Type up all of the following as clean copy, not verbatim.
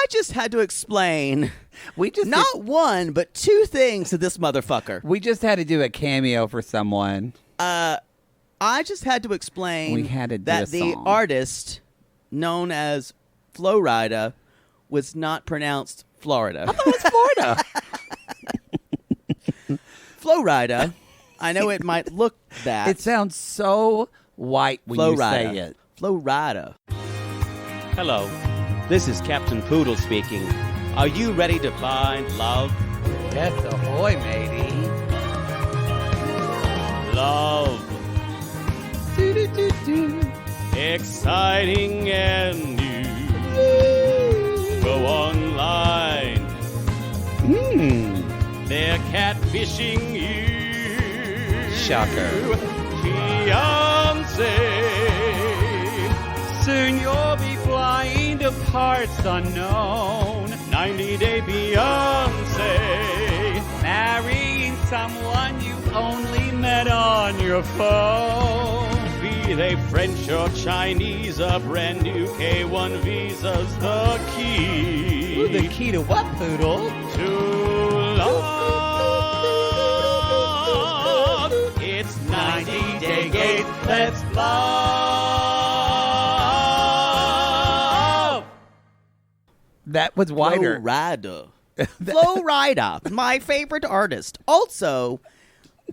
just had to explain not one, but two things to this motherfucker. We just had to do a cameo for someone. I just had to explain We had to do that a the song. artist known as Flo Rida was not pronounced Florida. I thought it was Florida. Flo Rida. I know it might look that. It sounds so white when Flo you Rida. say it. Flo Rida. Hello, this is Captain Poodle speaking. Are you ready to find love? Yes, ahoy, matey. Love. Exciting and new. Go online. They're catfishing you. Shocker. Fiancé. Soon you'll be flying to parts unknown, 90-day Beyonce. marrying someone you only met on your phone. Be they French or Chinese, a brand new K1 visa's the key. Ooh, the key to what, Poodle? To love. It's 90-day gate. Let's love. That was wider. Flo Rida. Flo Rida, my favorite artist. Also,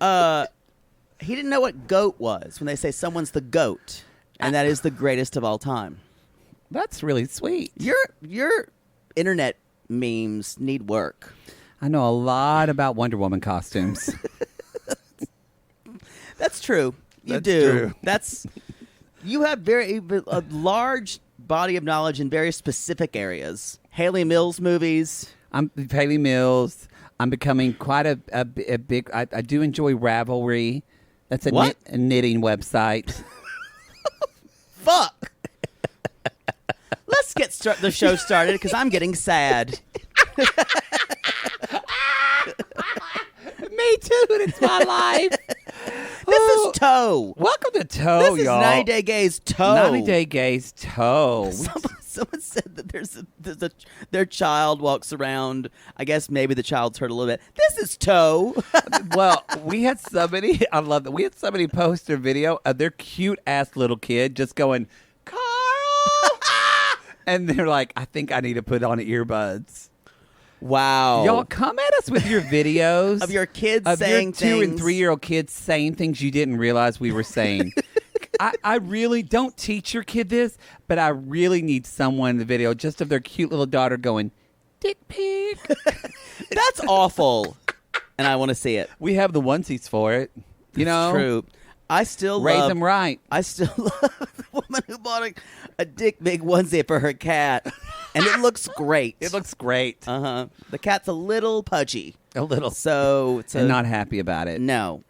he didn't know what GOAT was when they say someone's the GOAT, and that is the greatest of all time. That's really sweet. Your internet memes need work. I know a lot about Wonder Woman costumes. That's true. You That's do. true. You have a large body of knowledge in very specific areas. Haley Mills movies. I'm Haley Mills. I'm becoming quite a big. I do enjoy Ravelry. That's a knitting website. Fuck. Let's get the show started because I'm getting sad. Me too. It's my life. This is Toe. Welcome to Toe, This y'all. is 90 Day Gays Toe. 90 Day Gays Toe. Someone said that their child walks around. I guess maybe the child's hurt a little bit. This is Toe. Well, we had somebody. I love that. We had somebody post a video of their cute ass little kid just going, Carl, and they're like, I think I need to put on earbuds. Wow. Y'all come at us with your videos Of your kids of saying your 2 and things. 3-year-old kids saying things you didn't realize we were saying. I really don't teach your kid this, but I really need someone in the video just of their cute little daughter going, dick pic. That's awful. And I want to see it. We have the onesies for it. You know? It's true. I still Raise love them right. I still love the woman who bought a dick big onesie for her cat. And it looks great. It looks great. Uh-huh. The cat's a little pudgy. A little. So it's And not happy about it. No.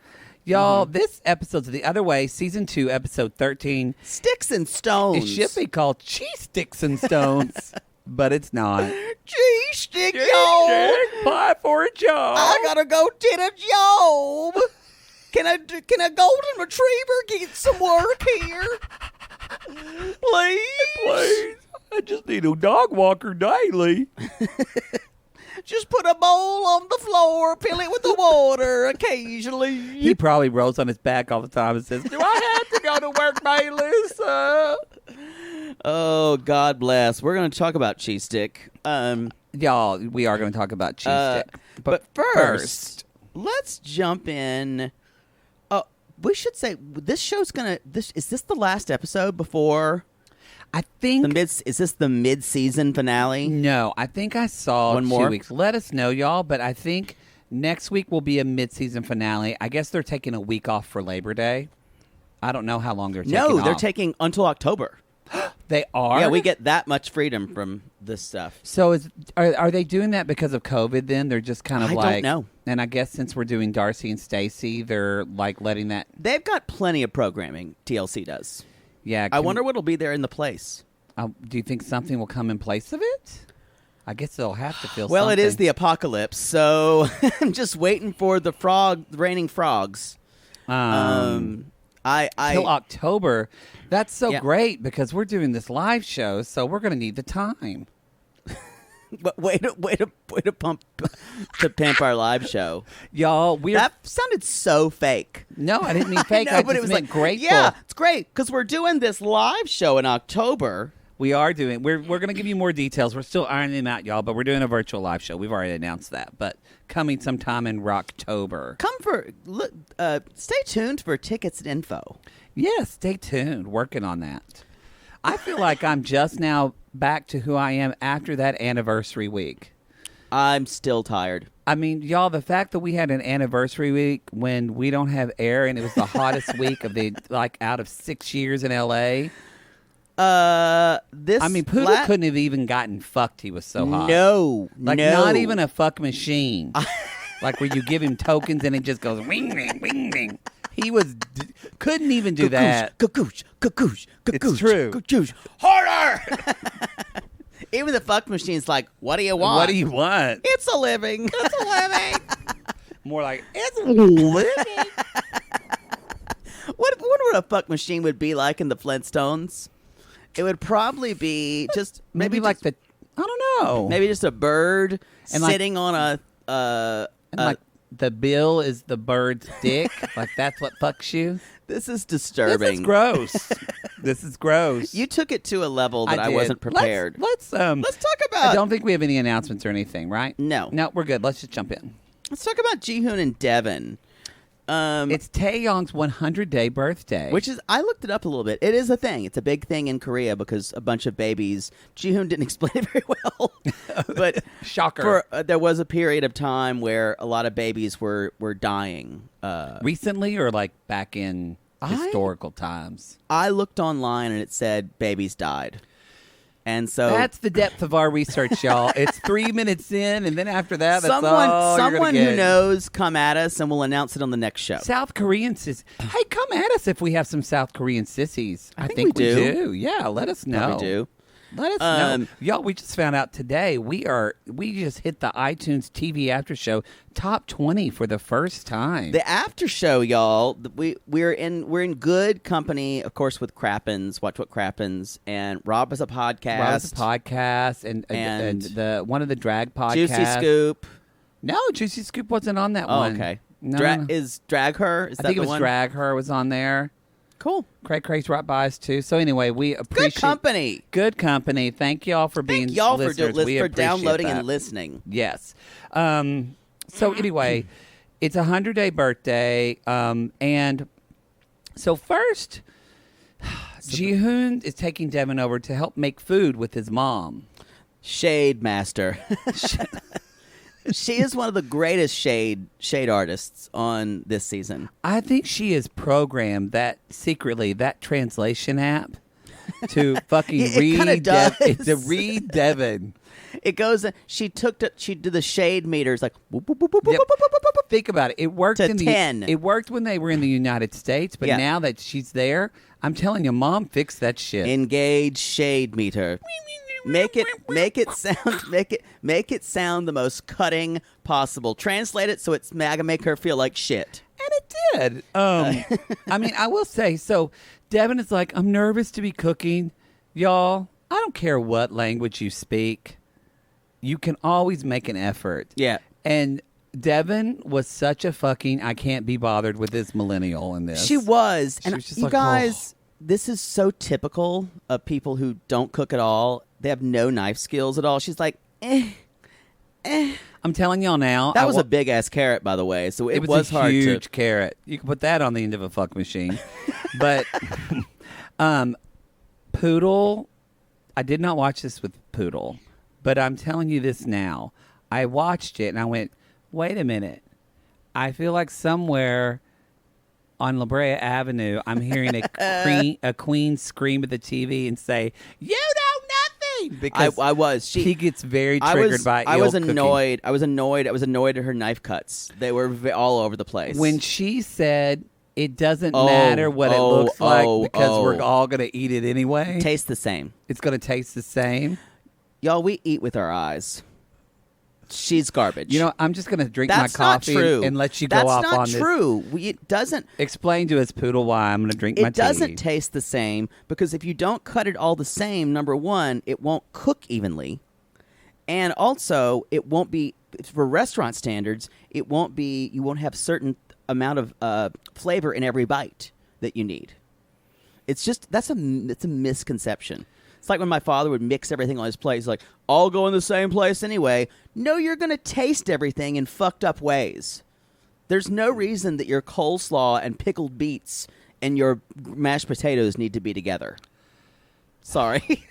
Y'all, this episode's The Other Way, Season 2, Episode 13. Sticks and stones. It should be called Cheese Sticks and Stones, but it's not. Cheese stick, y'all. Pie for a job. I gotta go to the job. Can a golden retriever get some work here? Please. I just need a dog walker daily. Just put a bowl on the floor, fill it with the water occasionally. He probably rolls on his back all the time and says, do I have to go to work, Melissa? Oh, God bless. We're going to talk about cheese stick. Y'all, we are going to talk about cheese stick. But first, let's jump in. We should say this show's going to. Is this the last episode before I think is this the mid-season finale? No, I think I saw One 2 more? weeks. Let us know, y'all. But I think next week will be a mid-season finale. I guess they're taking a week off for Labor Day. I don't know how long they're taking No, off. they're taking until October. They are? Yeah, we get that much freedom from this stuff. So are they doing that because of COVID then? They're just kind of I don't know. And I guess since we're doing Darcy and Stacy, they're like letting that. They've got plenty of programming, TLC does. Yeah. I wonder what'll be there in the place. Do you think something will come in place of it? I guess they'll have to feel Well, something. it is the apocalypse, so I'm just waiting for the raining frogs. Till October. That's so Yeah. great because we're doing this live show, so we're going to need the time. Way to pimp our live show. Y'all, That sounded so fake. No, I didn't mean fake. I know, I but just it was meant like grateful. Yeah, it's great because we're doing this live show in October. We are doing. We're going to give you more details. We're still ironing them out, y'all. But we're doing a virtual live show. We've already announced that, but coming sometime in Rocktober. Stay tuned for tickets and info. Yeah, stay tuned. Working on that. I feel like I'm just now back to who I am after that anniversary week. I'm still tired. I mean, y'all, the fact that we had an anniversary week when we don't have air and it was the hottest week of the out of 6 years in LA. Poodle couldn't have even gotten fucked. He was so hot. No, not even a fuck machine. Like where you give him tokens and it just goes wing ding, wing ding. He couldn't even do that. Kakoosh. It's true. Kakoosh. Harder. Even the fuck machine's like, what do you want? What do you want? It's a living. It's a living. More like it's a living. What a fuck machine would be like in the Flintstones? It would probably be just maybe like I don't know. Maybe just a bird and sitting on a like the bill is the bird's dick. Like that's what fucks you. This is disturbing. This is gross. This is gross. You took it to a level that I wasn't prepared. Let's talk about. I don't think we have any announcements or anything, right? No, we're good. Let's just jump in. Let's talk about Jihoon and Devin. It's Taeyong's 100-day birthday. Which is, I looked it up a little bit. It is a thing. It's a big thing in Korea because a bunch of babies. Jihoon didn't explain it very well. But shocker. There was a period of time where a lot of babies were dying. Recently or like back in historical times? I looked online and it said babies died. And so that's the depth of our research, y'all. It's 3 minutes in, and then after that, that's someone who knows, come at us, and we'll announce it on the next show. South Korean sissies. Hey, come at us if we have some South Korean sissies. I think we do. Yeah, let us know. We do. Let us know. Y'all, we just found out today we just hit the iTunes TV after show top 20 for the first time. The after show, y'all, we're in good company, of course, with Crappens, Watch What Crappens, and Rob has a podcast. And the one of the drag podcasts. Juicy Scoop. No, Juicy Scoop wasn't on that one. Okay. No. Is Drag Her? I think it was Drag Her was on there. Cool. Craig's right by us too. So anyway, we appreciate good company. Thank y'all for being listeners. For downloading and listening. Yes. So anyway, it's 100-day birthday, and so first, Jihoon is taking Devin over to help make food with his mom. Shade master. She is one of the greatest shade artists on this season. I think she has programmed that translation app to fucking read Devin. It goes. She did the shade meters like. Whoop, whoop, whoop, whoop, whoop, whoop, whoop, think about it. It worked to 10. It worked when they were in the United States, but now that she's there, I'm telling you, Mom fixed that shit. Engage shade meter. Make it sound the most cutting possible. Translate it so it's make her feel like shit. And it did. I mean, I will say, so Devin is like, I'm nervous to be cooking. Y'all, I don't care what language you speak. You can always make an effort. Yeah. And Devin was such a fucking, I can't be bothered with this millennial in this. She was. She and was just you like, guys, this is so typical of people who don't cook at all. They have no knife skills at all. She's like, I'm telling y'all now. That was a big ass carrot, by the way. So it was hard a huge carrot. You can put that on the end of a fuck machine. But Poodle, I did not watch this with Poodle, but I'm telling you this now. I watched it and I went, wait a minute. I feel like somewhere on La Brea Avenue, I'm hearing a queen scream at the TV and say, "You know nothing." Because I was. He gets very triggered by. I was annoyed. Cooking. I was annoyed at her knife cuts. They were all over the place. When she said, "It doesn't matter what it looks like because we're all going to eat it anyway." Taste the same. It's going to taste the same. Y'all, we eat with our eyes. She's garbage. You know, I'm just going to drink my coffee and let you go off on this. That's not true. It doesn't. Explain to us, Poodle, why I'm going to drink my tea. It doesn't taste the same because if you don't cut it all the same, number one, it won't cook evenly. And also, it won't be, for restaurant standards, you won't have certain amount of flavor in every bite that you need. It's a misconception. It's like when my father would mix everything on his plate. He's like, all go in the same place anyway. No, you're going to taste everything in fucked up ways. There's no reason that your coleslaw and pickled beets and your mashed potatoes need to be together. Sorry.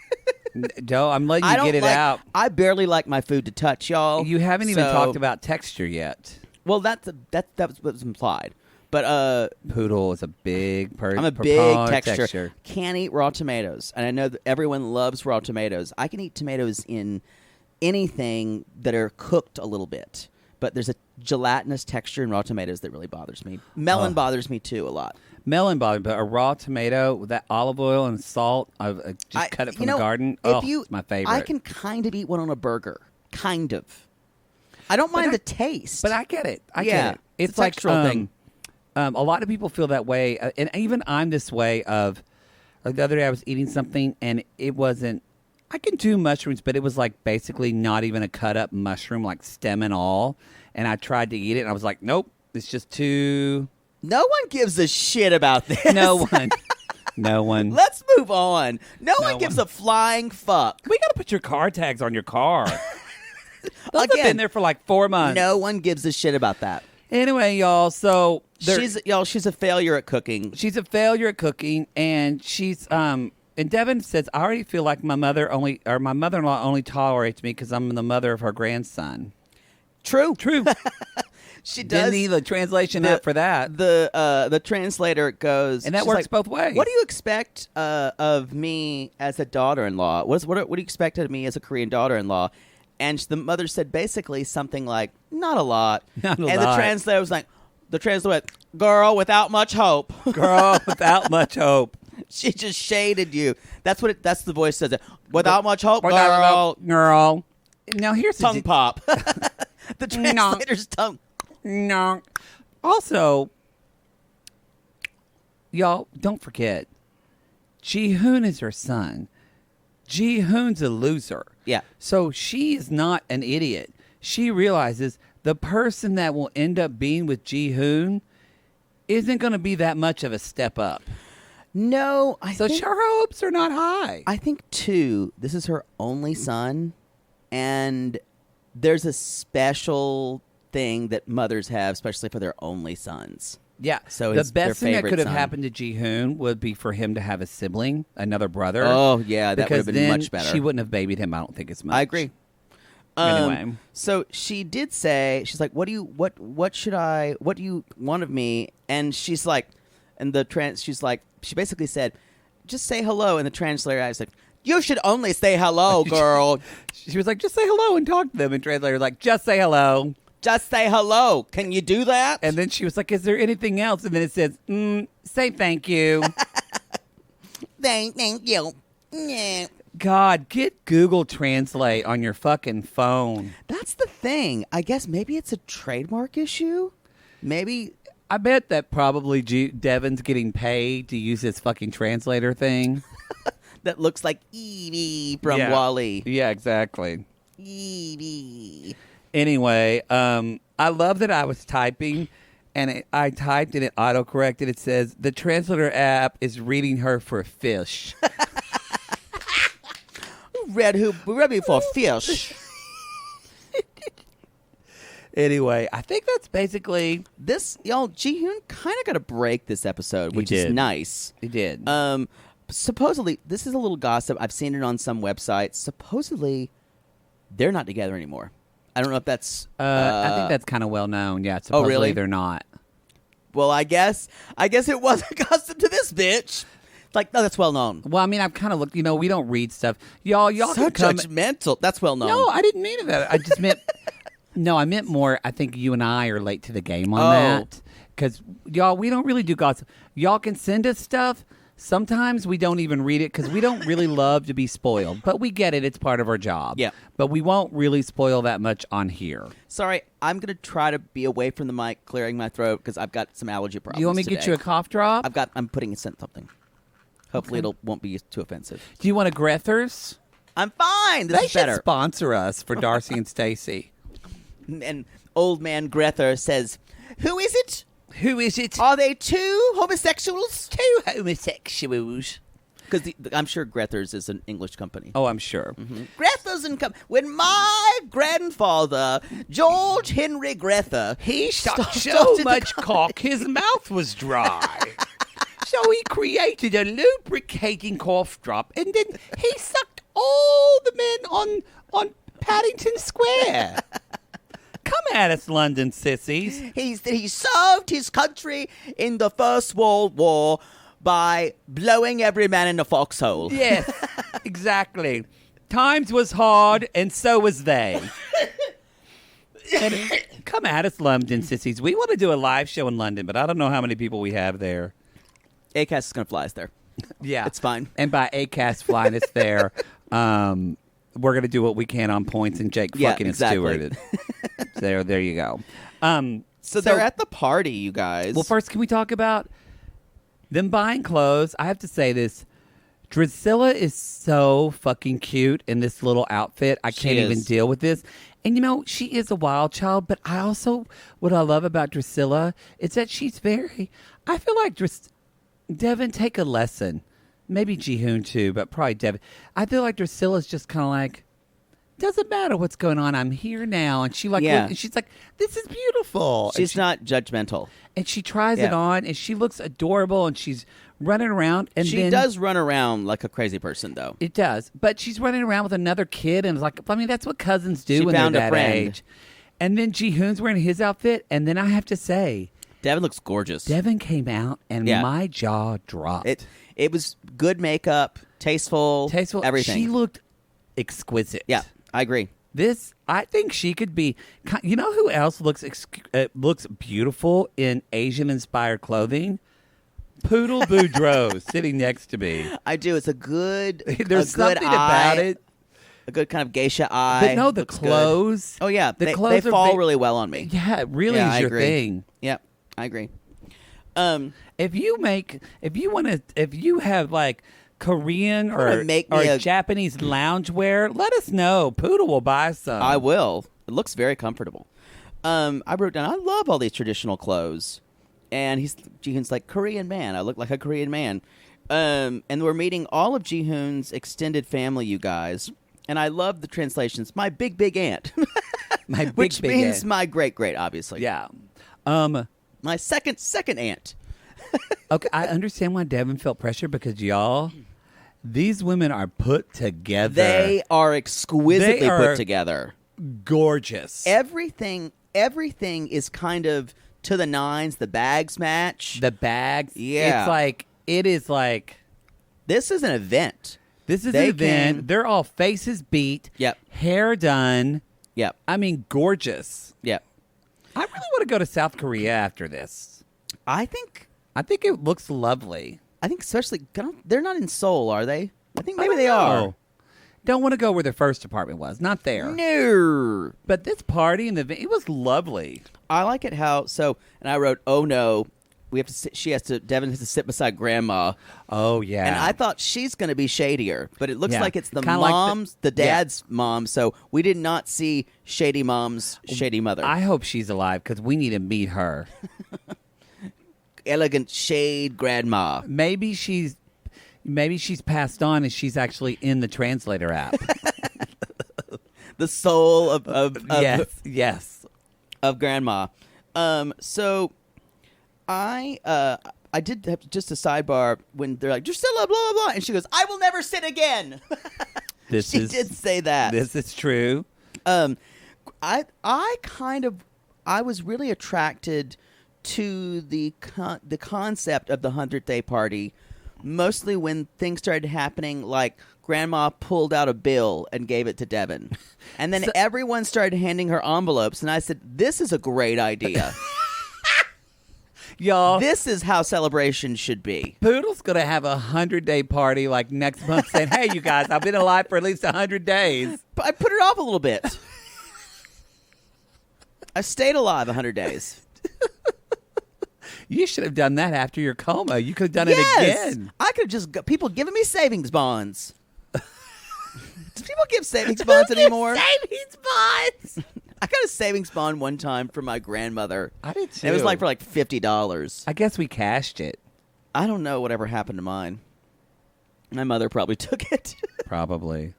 Joe, I'm letting you get it out. I barely like my food to touch, y'all. You haven't even talked about texture yet. Well, that was what was implied. But Poodle is a big person. I'm a big texture. Can't eat raw tomatoes, and I know that everyone loves raw tomatoes. I can eat tomatoes in anything that are cooked a little bit, but there's a gelatinous texture in raw tomatoes that really bothers me. Melon bothers me too a lot. Melon bothers me, but a raw tomato with that olive oil and salt, I've just cut it from the garden. It's my favorite. I can kind of eat one on a burger. Kind of. I don't mind the taste. But I get it. I get it. It's a textural thing. A lot of people feel that way, and even I'm this way of, like the other day I was eating something, and it wasn't, I can do mushrooms, but it was like basically not even a cut-up mushroom, like stem and all, and I tried to eat it, and I was like, nope, it's just too... No one gives a shit about this. No one. No one. Let's move on. No one gives a flying fuck. We got to put your car tags on your car. Those have been there for like 4 months. No one gives a shit about that. Anyway, y'all, so... She's a failure at cooking. She's a failure at cooking, and she's... And Devin says, I already feel like my mother-in-law only tolerates me because I'm the mother of her grandson. True. She does. Didn't need the translation app for that. The translator goes... And that works both ways. What do you expect of me as a daughter-in-law? What do you expect of me as a Korean daughter-in-law? And the mother said basically something like, not a lot. Not a lot. And the translator was like, went, girl, without much hope. Girl, without much hope. She just shaded you. That's the voice says it. Without much hope, girl. Girl. Now here's tongue pop. The translator's tongue. No. Also, y'all, don't forget, Ji-hoon is her son. Ji-hoon's a loser. Yeah. So she is not an idiot. She realizes the person that will end up being with Ji-hoon isn't going to be that much of a step up. No. So her hopes are not high. I think, too, this is her only son, and there's a special thing that mothers have, especially for their only sons. Yeah. So the best thing that could have son. happened to Ji-hoon would be for him to have a sibling, another brother. Oh, yeah, that would have been then much better. She wouldn't have babied him, I don't think, as much. I agree. Anyway. So she did say, she's like, what do you want of me? And she's like, she basically said, just say hello. And the translator was like, you should only say hello, girl. She was like, just say hello and talk to them. And translator was like, just say hello. Just say hello. Can you do that? And then she was like, is there anything else? And then it says, say thank you. Thank you. Yeah. God, get Google Translate on your fucking phone. That's the thing. I guess maybe it's a trademark issue. Maybe. I bet that probably Devin's getting paid to use this fucking translator thing. That looks like Edie from WALL-E. Yeah, exactly. Edie. Anyway, I love that I was typing, and I typed and it autocorrected. It says, the translator app is reading her for fish. Read me for fish. Anyway, I think that's basically... This, y'all, Ji-hoon kind of got a break this episode, which is nice. He did. Supposedly, this is a little gossip. I've seen it on some websites. Supposedly, they're not together anymore. I don't know if that's... I think that's kind of well known. Yeah, supposedly really? They're not. Well, I guess it wasn't gossip to this bitch. Like, no, that's well known. Well, I mean, I've kind of looked, we don't read stuff. Y'all so can come... judgmental. That's well known. No, I didn't mean it that. I just meant... No, I meant more, I think you and I are late to the game on that. Because, y'all, we don't really do gossip. Y'all can send us stuff. Sometimes we don't even read it because we don't really love to be spoiled. But we get it. It's part of our job. Yeah. But we won't really spoil that much on here. Sorry, I'm going to try to be away from the mic, clearing my throat, because I've got some allergy problems. You want me to get you a cough drop? I'm putting in something. Hopefully it won't be too offensive. Do you want a Grethers? I'm fine. This They is should better. sponsor us for Darcy and Stacy. And old man Grether says, "Who is it? Who is it? Are they two homosexuals?" Two homosexuals. Because I'm sure Grether's is an English company. Oh, I'm sure. Grether's and when my grandfather George Henry Grether He sucked so started much cock, his mouth was dry. So he created a lubricating cough drop, and then he sucked all the men on Paddington Square. Come at us, London sissies. He served his country in the First World War by blowing every man in the foxhole. Yes, exactly. Times was hard, and so was they. And come at us, London sissies. We want to do a live show in London, but I don't know how many people we have there. ACAST is going to fly us there. Yeah, It's fine. And by ACAST flying us there, we're going to do what we can on points, and Jake fucking exactly. and Stewart. There you go. So they're at the party, you guys. Well, first, can we talk about them buying clothes? I have to say this. Drusilla is so fucking cute in this little outfit. I can't even deal with this. And, you know, she is a wild child, but what I love about Drusilla is that she's I feel like Devin, take a lesson. Maybe Jihoon too, but probably Devin. I feel like Drusilla's just kind of like, doesn't matter what's going on. I'm here now. And she's like, this is beautiful. She's not judgmental. And she tries it on, and she looks adorable, and she's running around. And she does run around like a crazy person, though. It does. But she's running around with another kid, and it's like, I mean, that's what cousins do She when they're found a that friend. age. And then Jihoon's wearing his outfit, and then I have to say, Devin looks gorgeous. Devin came out, and my jaw dropped. It was good makeup, tasteful, everything. She looked exquisite. Yeah, I agree. I think she could be. You know who else looks beautiful in Asian-inspired clothing? Poodle Boudreaux sitting next to me. I do. It's a good. There's something about it. A good kind of geisha eye. But no, the clothes. Good. Oh yeah, the they clothes fall really well on me. Yeah, it really is your thing. Yep, I agree. If you have like Korean or Japanese loungewear, let us know. Poodle will buy some. I will. It looks very comfortable. I wrote down, I love all these traditional clothes. And Jihoon's like, Korean man. I look like a Korean man. And we're meeting all of Jihoon's extended family, you guys. And I love the translations. My big aunt. Which means my great, obviously. Yeah. My second aunt. Okay, I understand why Devin felt pressure because, y'all, these women are put together. They are exquisitely put together. Gorgeous. Everything is kind of to the nines. The bags match. The bags. Yeah. It is like. This is an event. They're all faces beat. Yep. Hair done. Yep. I mean, gorgeous. Yep. I really want to go to South Korea after this. I think it looks lovely. I think especially, they're not in Seoul, are they? I think maybe they are. Don't want to go where their first apartment was. Not there. No. But this party and it was lovely. I like it how, and I wrote, oh no, Devin has to sit beside grandma. Oh, yeah. And I thought she's going to be shadier, but it looks like it's the Kinda mom's, the dad's mom, so we did not see shady mom's shady mother. I hope she's alive because we need to meet her. Elegant shade grandma. Maybe she's passed on and she's actually in the translator app. The soul of yes of grandma. So I did have just a sidebar when they're like, Drusilla, blah blah blah, and she goes, I will never sit again. She did say that. This is true. I was really attracted to the concept of the 100th day party, mostly when things started happening, like grandma pulled out a bill and gave it to Devin. And then everyone started handing her envelopes, and I said, this is a great idea. Y'all, this is how celebration should be. Poodle's going to have a 100-day party like next month saying, hey, you guys, I've been alive for at least 100 days. But I put it off a little bit. I stayed alive 100 days. You should have done that after your coma. You could have done it again. I could have just got people giving me savings bonds. Do people give savings bonds anymore? Savings bonds. I got a savings bond one time for my grandmother. I did too. It was like for like $50. I guess we cashed it. I don't know whatever happened to mine. My mother probably took it. Probably.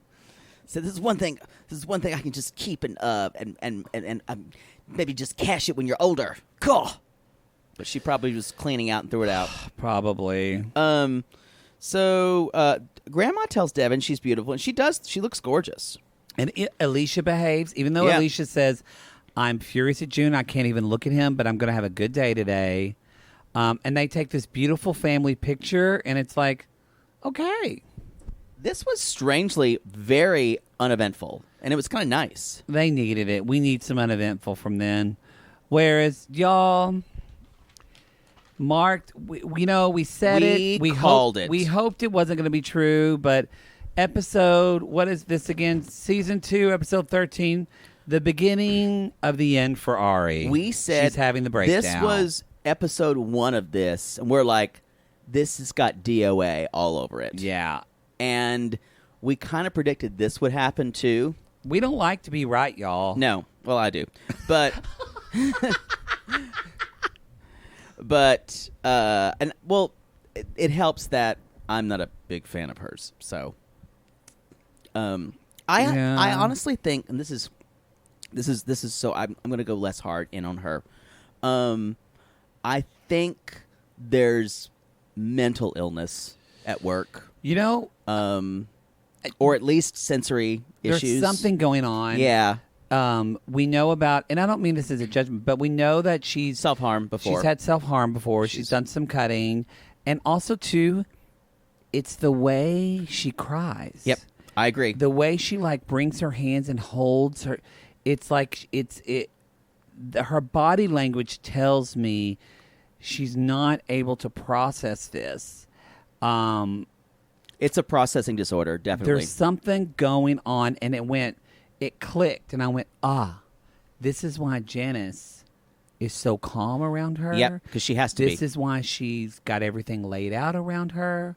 So this is one thing. This is one thing I can just keep and maybe just cash it when you're older. Cool. But she probably was cleaning out and threw it out. Probably. So Grandma tells Devin she's beautiful, and she does. She looks gorgeous. And Alicia behaves, even though Alicia says, I'm furious at June. I can't even look at him, but I'm going to have a good day today. And they take this beautiful family picture, and it's like, okay. This was strangely very uneventful, and it was kind of nice. They needed it. We need some uneventful from then. Whereas, y'all, Mark, we said it. We called it. We hoped it wasn't going to be true, but what is this again? Season 2, episode 13, the beginning of the end for Ari. We said she's having the breakdown. This was episode 1 of this, and we're like, this has got DOA all over it. Yeah. And we kind of predicted this would happen too. We don't like to be right, y'all. No. Well, I do. But it helps that I'm not a big fan of hers. So I honestly think, and this is so I'm going to go less hard in on her. I think there's mental illness at work. Or at least sensory issues. There's something going on. Yeah. We know about, and I don't mean this as a judgment, but we know that she's self-harm before. She's had self-harm before. She's done some cutting. And also, too, it's the way she cries. Yep. I agree. The way she brings her hands and holds her. It's like her body language tells me she's not able to process this. It's a processing disorder, definitely. There's something going on, and it clicked, and I went, this is why Janice is so calm around her. Yep, because she has to be. This is why she's got everything laid out around her.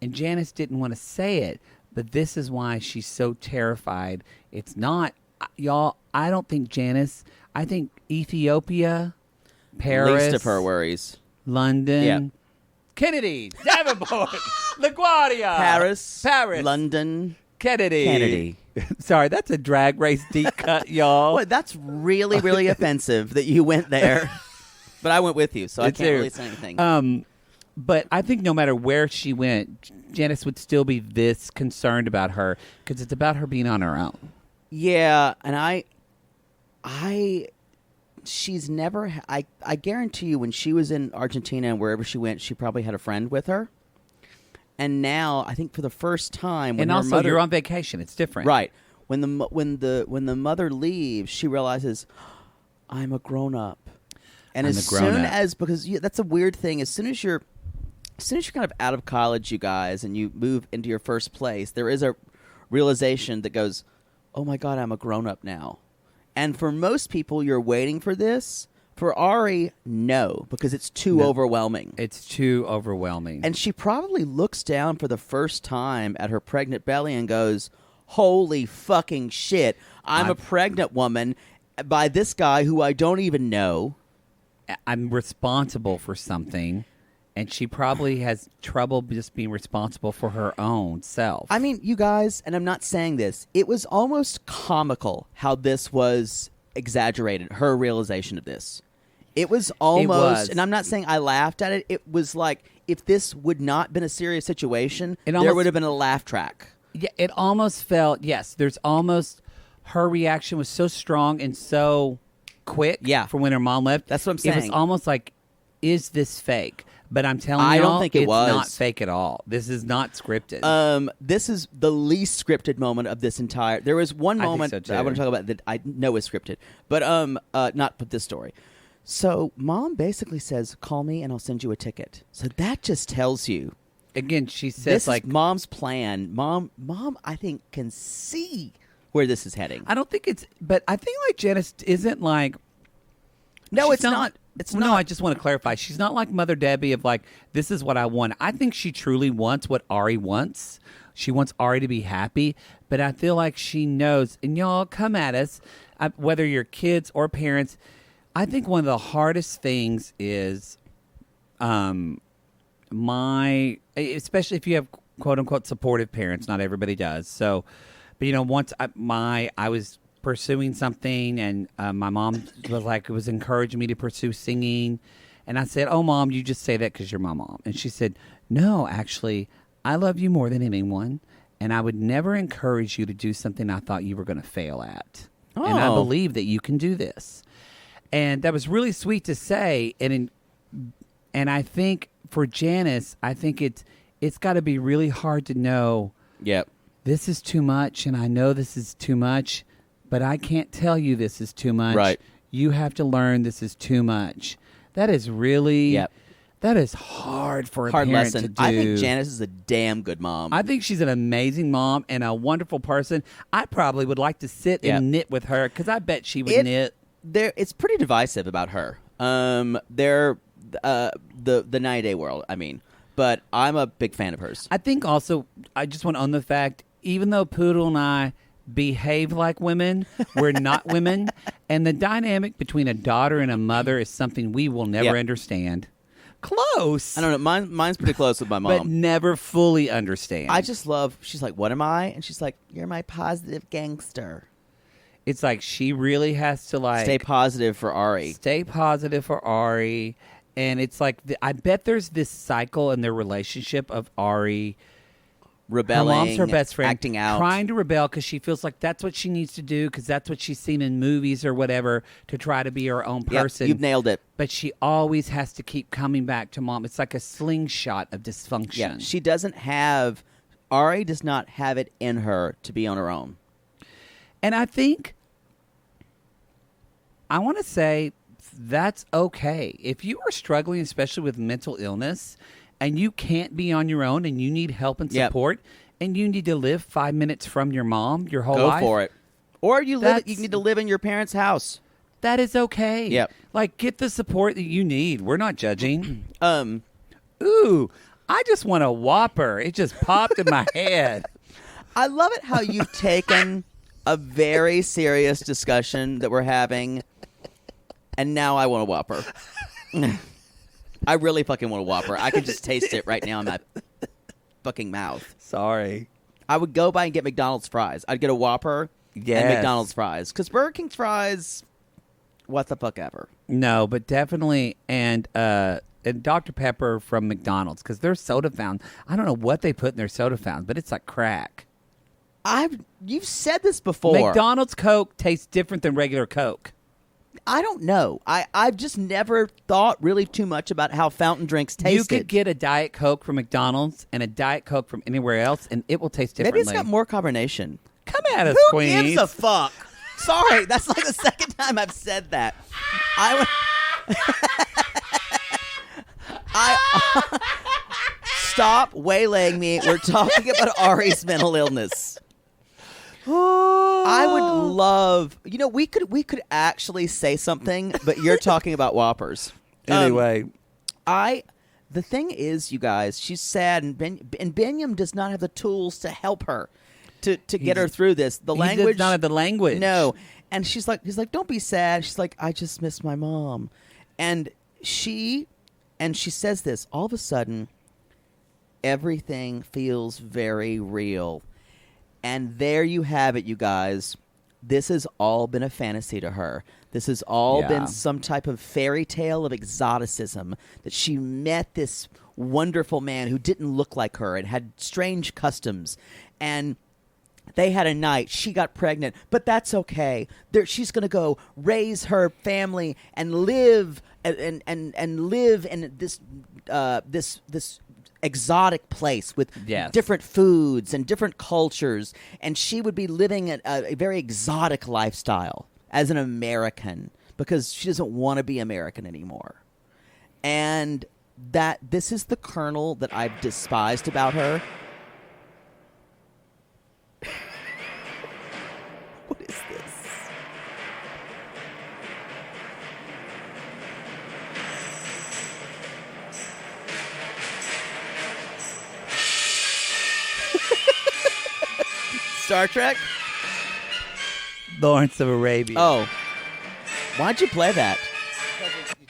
And Janice didn't want to say it, but this is why she's so terrified. It's not, y'all, I don't think Janice, I think Ethiopia, Paris. Least of her worries. London. Yep. Kennedy, Davenport, LaGuardia, Paris, London, Kennedy. Sorry, that's a Drag Race deep cut, y'all. Boy, that's really, really offensive that you went there. But I went with you, so I can't really say anything. But I think no matter where she went, Janice would still be this concerned about her because it's about her being on her own. Yeah, and she's never. I guarantee you, when she was in Argentina and wherever she went, she probably had a friend with her. And now, I think for the first time, when and her also mother, you're on vacation, it's different, right? When the mother leaves, she realizes, I'm a grown up. And as soon as, because that's a weird thing, as soon as you're kind of out of college, you guys, and you move into your first place, there is a realization that goes, oh my God, I'm a grown up now. And for most people, you're waiting for this. For Ari, no, because it's too overwhelming. It's too overwhelming. And she probably looks down for the first time at her pregnant belly and goes, holy fucking shit, I'm a pregnant woman by this guy who I don't even know. I'm responsible for something. And she probably has trouble just being responsible for her own self. I mean, you guys, and I'm not saying this, it was almost comical how this was exaggerated, her realization of this. It was almost, and I'm not saying I laughed at it, it was like, if this would not been a serious situation, there would have been a laugh track. Yeah, it almost felt, her reaction was so strong and so quick from when her mom left. That's what I'm saying. It was almost like, is this fake? But I'm telling you, I don't think it was. It's not fake at all. This is not scripted. This is the least scripted moment of this entire. There was one moment that I want to talk about that I know is scripted, but not with this story. So Mom basically says, "Call me and I'll send you a ticket." So that just tells you. Again, she says this is Mom's plan. Mom, I think can see where this is heading. I don't think it's, but I think Janice isn't like. No, it's not. It's not. No, I just want to clarify. She's not like Mother Debbie of this is what I want. I think she truly wants what Ari wants. She wants Ari to be happy, but I feel like she knows. And y'all come at us, whether you're kids or parents. I think one of the hardest things is, especially if you have quote unquote supportive parents. Not everybody does. So, but once I was pursuing something, and my mom was encouraging me to pursue singing, and I said, "Oh, Mom, you just say that because you're my mom." And she said, "No, actually, I love you more than anyone, and I would never encourage you to do something I thought you were going to fail at. Oh. And I believe that you can do this." And that was really sweet to say. And I think for Janice, I think it's got to be really hard to know. Yep. This is too much, and I know this is too much, but I can't tell you this is too much. Right. You have to learn this is too much. That is really, Yep. that is hard for a Hard parent lesson. to do. I think Janice is a damn good mom. I think she's an amazing mom and a wonderful person. I probably would like to sit Yep. and knit with her because I bet she would knit. It's pretty divisive about her. They're the 90-day world. I mean, but I'm a big fan of hers. I think also, I just want to own the fact, even though Poodle and I behave like women, we're not women. And the dynamic between a daughter and a mother is something we will never understand. Close. I don't know. Mine's pretty close with my but mom. never fully understand. I just love. She's like, "What am I?" And she's like, "You're my positive gangster." It's like she really has to Stay positive for Ari. Stay positive for Ari. And it's like, I bet there's this cycle in their relationship of Ari Rebelling, her mom's her best friend, acting out, trying to rebel because she feels like that's what she needs to do because that's what she's seen in movies or whatever to try to be her own person. You've nailed it. But she always has to keep coming back to mom. It's like a slingshot of dysfunction. Yeah, she doesn't have. Ari does not have it in her to be on her own. And I think I want to say that's okay. If you are struggling, especially with mental illness, and you can't be on your own and you need help and support, and you need to live 5 minutes from your mom your whole life. Go for it. Or you need to live in your parents' house. That is okay. Yep. Like, get the support that you need. We're not judging. Ooh, I just want a Whopper. It just popped in my head. I love it how you've taken a very serious discussion that we're having, and now I want a Whopper. I really fucking want a Whopper. I can just taste it right now in my fucking mouth. Sorry. I would go by and get McDonald's fries. I'd get a Whopper and McDonald's fries. Because Burger King's fries, what the fuck ever. No, but definitely, and Dr. Pepper from McDonald's, because their soda fountain, I don't know what they put in their soda fountain, but it's like crack. You've said this before. McDonald's Coke tastes different than regular Coke. I don't know. I've just never thought really too much about how fountain drinks taste. You could get a Diet Coke from McDonald's and a Diet Coke from anywhere else, and it will taste differently. Maybe it's got more carbonation. Come at us, Who Queens. gives a fuck? Sorry, that's like the second time I've said that. Stop waylaying me. We're talking about Ari's mental illness. I would love, we could actually say something, but you're talking about Whoppers. Anyway, the thing is, you guys, she's sad, and Benyam does not have the tools to help her to get her through this. The language, he does not have the language. No, and he's like, don't be sad. She's like, I just miss my mom, and she says this. All of a sudden, everything feels very real. And there you have it, you guys. This has all been a fantasy to her. This has all been some type of fairy tale of exoticism, that she met this wonderful man who didn't look like her and had strange customs. And they had a night. She got pregnant, but that's okay. She's going to go raise her family and live and live in this exotic place with different foods and different cultures, and she would be living a very exotic lifestyle as an American because she doesn't want to be American anymore. And this is the kernel that I've despised about her. What is this? Star Trek? Lawrence of Arabia. Oh. Why'd you play that? You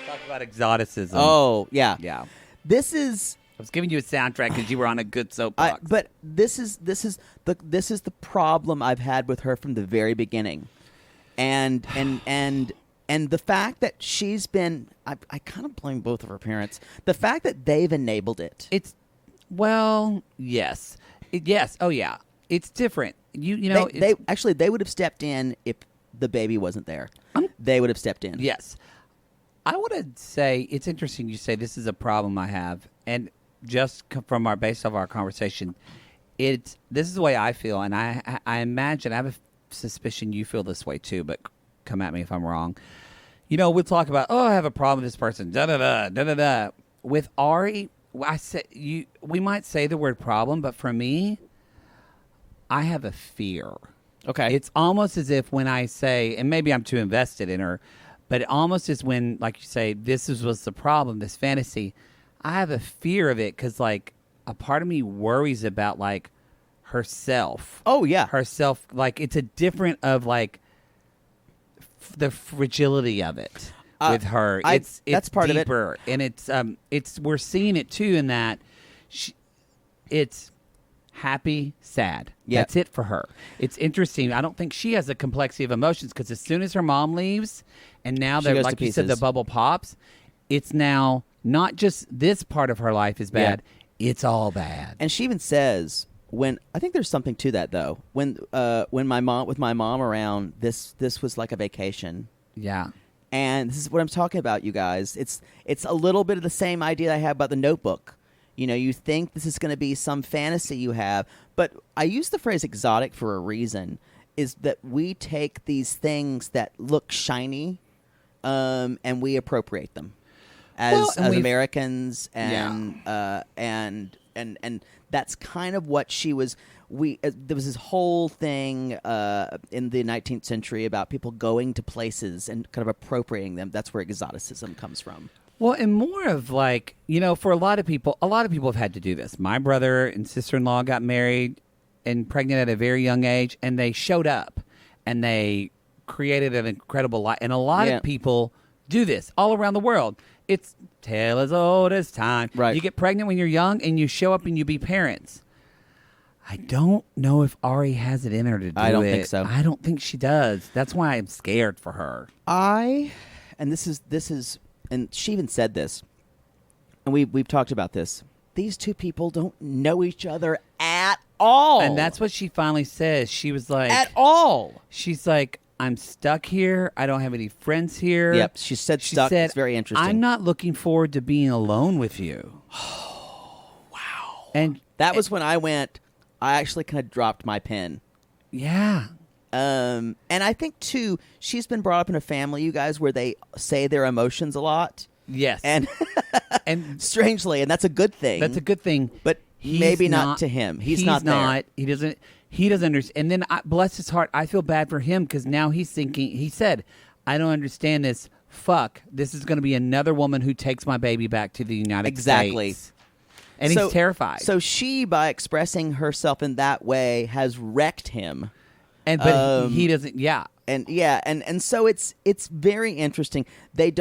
talk about exoticism. Oh, yeah. Yeah. This is... I was giving you a soundtrack because you were on a good soapbox. But this is the problem I've had with her from the very beginning. And the fact that she's been... I kind of blame both of her parents. The fact that they've enabled it. Well, yes. Yes. Oh, yeah. It's different. You know... They would have stepped in if the baby wasn't there. They would have stepped in. Yes. I want to say, it's interesting you say this is a problem I have. And just from based off our conversation, this is the way I feel. And I imagine, I have a suspicion you feel this way too, but come at me if I'm wrong. You know, we'll talk about, I have a problem with this person, da-da-da, da-da-da. With Ari, we might say the word problem, but for me, I have a fear. Okay. It's almost as if when I say, and maybe I'm too invested in her, but it almost is when, like you say, was the problem, this fantasy. I have a fear of it because, like, a part of me worries about, like, herself. Oh, yeah. Herself, like, it's a different of, like, the fragility of it with her. It's that's part deeper, of it. And it's we're seeing it, too, in that it's happy, sad. Yep. That's it for her. It's interesting. I don't think she has a complexity of emotions because as soon as her mom leaves, and now they're like you said, the bubble pops. It's now not just this part of her life is bad. Yeah. It's all bad. And she even says I think there's something to that though. When my mom around, this was like a vacation. Yeah. And this is what I'm talking about, you guys. It's a little bit of the same idea I have about The Notebook. You know, you think this is going to be some fantasy you have, but I use the phrase exotic for a reason, is that we take these things that look shiny and we appropriate them as Americans, and that's kind of what she was. There was this whole thing in the 19th century about people going to places and kind of appropriating them. That's where exoticism comes from. Well, and more of like, you know, for a lot of people have had to do this. My brother and sister-in-law got married and pregnant at a very young age, and they showed up and they created an incredible life. And a lot of people do this all around the world. It's tale as old as time. Right. You get pregnant when you're young and you show up and you be parents. I don't know if Ari has it in her to do it. I don't think so. I don't think she does. That's why I'm scared for her. And this is, and she even said this, and we've talked about this. These two people don't know each other at all. And that's what she finally says. She was like... At all. She's like, I'm stuck here. I don't have any friends here. Yep, she said stuck. It's very interesting. I'm not looking forward to being alone with you. Oh, wow. And that was when I actually kind of dropped my pen. Yeah. And I think, too, she's been brought up in a family, you guys, where they say their emotions a lot. Yes. And strangely, and that's a good thing. That's a good thing. But maybe not to him. He's not there. He doesn't understand. And then, bless his heart, I feel bad for him because now he's thinking, he said, I don't understand this. Fuck, this is going to be another woman who takes my baby back to the United States. And he's terrified. So she, by expressing herself in that way, has wrecked him. But he doesn't. Yeah. And so it's very interesting. We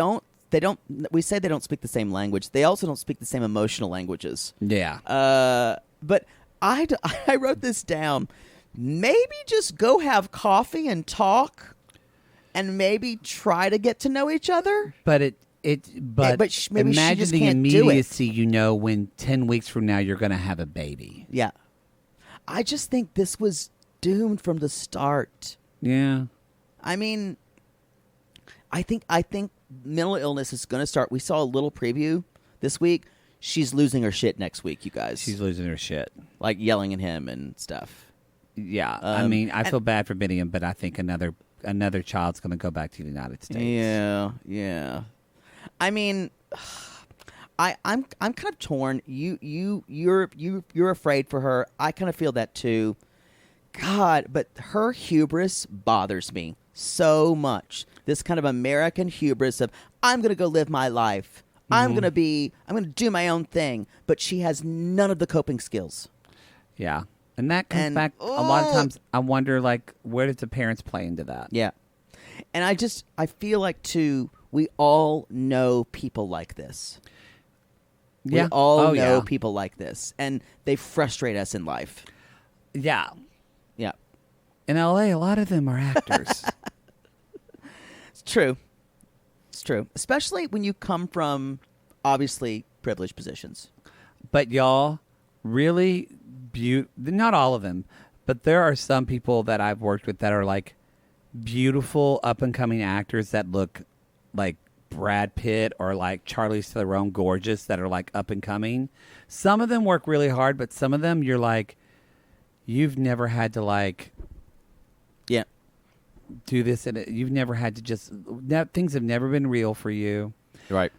say they don't speak the same language. They also don't speak the same emotional languages. Yeah. But I wrote this down. Maybe just go have coffee and talk, and maybe try to get to know each other. But maybe she imagine just the can't do it. immediacy, you know, when 10 weeks from now you're going to have a baby. Yeah. I just think this was doomed from the start. Yeah. I mean, I think mental illness is going to start. We saw a little preview this week. She's losing her shit next week, you guys. She's losing her shit. Like yelling at him and stuff. Yeah. I mean, I feel bad for Miriam, but I think another child's going to go back to the United States. Yeah. I mean, I'm kind of torn. You're afraid for her. I kind of feel that too. God, but her hubris bothers me so much. This kind of American hubris of, I'm going to go live my life. I'm going to do my own thing. But she has none of the coping skills. Yeah. And that comes And- back a lot of times. I wonder, like, where does the parents play into that? Yeah. And I feel like, too, we all know people like this. Yeah. We all know yeah. people like this. And they frustrate us in life. Yeah. Yeah. In LA, a lot of them are actors. It's true. It's true. Especially when you come from, obviously, privileged positions. But y'all, really, not all of them, but there are some people that I've worked with that are like beautiful up-and-coming actors that look like Brad Pitt or like Charlize Theron gorgeous that are like up-and-coming. Some of them work really hard, but some of them you're like, you've never had to like Yeah. do this, and you've never had to just, things have never been real for you. Right.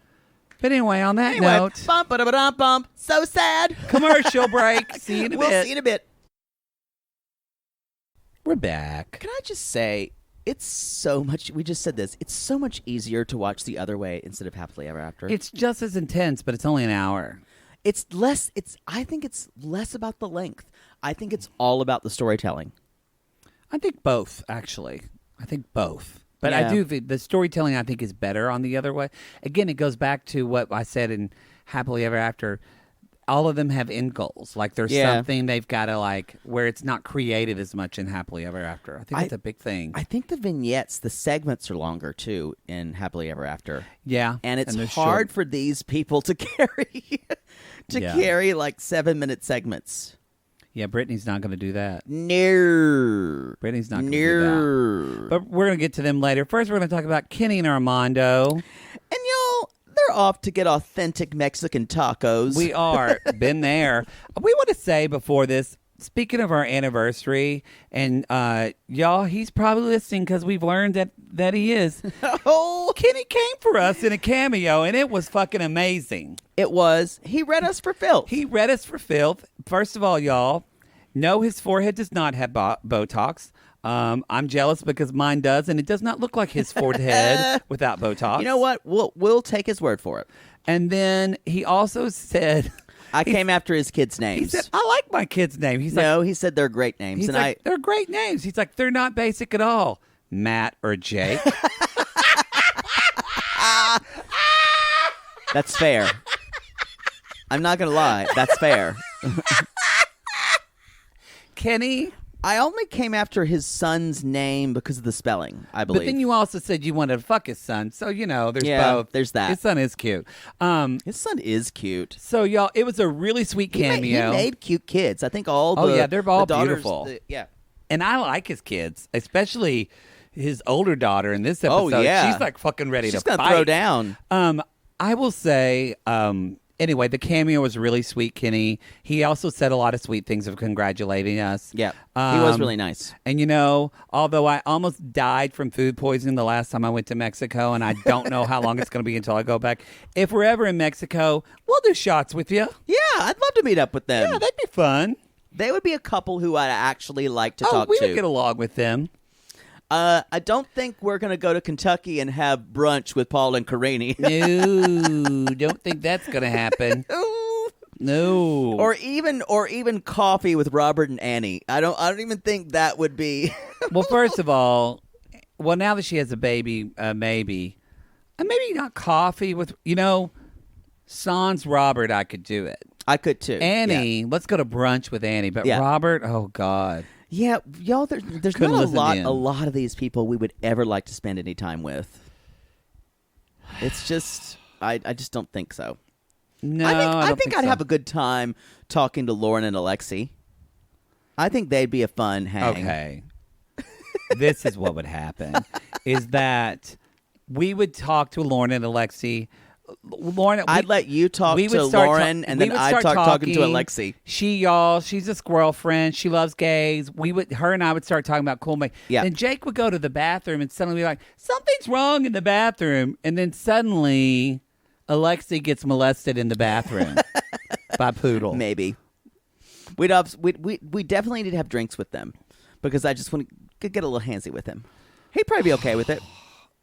But anyway, on that note, bump, ba-da-ba-dum, bump. So sad. commercial break. See you in a We'll bit. see you in a bit. We're back. Can I just say, it's so much, we just said this, it's so much easier to watch The Other Way instead of Happily Ever After. It's just as intense, but it's only an hour. I think it's less about the length. I think it's all about the storytelling. I think both, actually. I think both. But Yeah. I do, the storytelling I think is better on The Other Way. Again, it goes back to what I said in Happily Ever After. All of them have end goals. Like there's something they've got to like, where it's not created as much in Happily Ever After. I think that's a big thing. I think the vignettes, the segments are longer too in Happily Ever After. Yeah. And it's they're hard short. for these people to carry carry like 7-minute segments. Yeah, Brittany's not going to do that. No. Brittany's not going to do that. But we're going to get to them later. First, we're going to talk about Kenny and Armando. And y'all, they're off to get authentic Mexican tacos. We are. Been there. We want to say before this, speaking of our anniversary, and y'all, he's probably listening because we've learned that he is. Oh, Kenny came for us in a cameo, and it was fucking amazing. it was. He read us for filth. He read us for filth. First of all, y'all, no, his forehead does not have Botox. I'm jealous because mine does, and it does not look like his forehead without Botox. You know what? We'll take his word for it. And then he also said... I came after his kids' names. He said, I like my kids' name. He's no, like, he said they're great names. he's And like, they're great names. He's like, they're not basic at all. Matt or Jake. That's fair. I'm not going to lie. That's fair. Kenny. I only came after his son's name because of the spelling, I believe. But then you also said you wanted to fuck his son. So, you know, there's both. There's that. His son is cute. His son is cute. So, y'all, it was a really sweet cameo. He made cute kids. I think all the Oh, yeah, they're all the daughters, beautiful. Yeah. And I like his kids, especially his older daughter in this episode. Oh, yeah. She's like fucking ready She's to gonna fight. throw down. I will say, anyway, the cameo was really sweet, Kenny. He also said a lot of sweet things of congratulating us. Yeah. He was really nice. And, you know, although I almost died from food poisoning the last time I went to Mexico, and I don't know how long it's going to be until I go back. If we're ever in Mexico, we'll do shots with you. Yeah, I'd love to meet up with them. Yeah, that'd be fun. They would be a couple who I'd actually like to Oh, talk we to. would get along with them. I don't think we're going to go to Kentucky and have brunch with Paul and Carini. No, don't think that's going to happen. No. Or even coffee with Robert and Annie. I don't even think that would be. Well, first of all, now that she has a baby, maybe not coffee with, sans Robert, I could do it. I could too. Annie, let's go to brunch with Annie. But Yeah. Robert, oh God. Yeah, y'all. There's Couldn't not listen in. a lot of these people we would ever like to spend any time with. It's just, I just don't think so. No, I don't think I'd so. have a good time talking to Lauren and Alexi. I think they'd be a fun hang. Okay. This is what would happen: is that we would talk to Lauren and Alexi. Lauren, I'd let you talk to Lauren, and then I'd start talking to Alexi. She's a squirrel friend. She loves gays. Her and I would start talking about cool. Yeah. Then Jake would go to the bathroom and suddenly be like, something's wrong in the bathroom. And then suddenly Alexi gets molested in the bathroom by Poodle. Maybe. We definitely need to have drinks with them because I just want to get a little handsy with him. He'd probably be okay with it.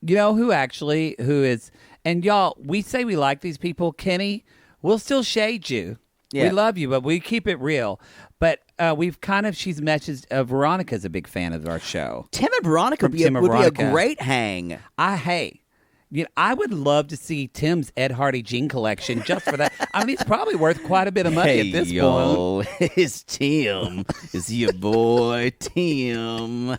You know who is, and y'all, we say we like these people. Kenny, we'll still shade you. Yeah. We love you, but we keep it real. But she's messaged, Veronica's a big fan of our show. Tim and Veronica would be a great hang. I would love to see Tim's Ed Hardy jean collection just for that. I mean, it's probably worth quite a bit of money at this point. It's Tim. It's your boy, Tim.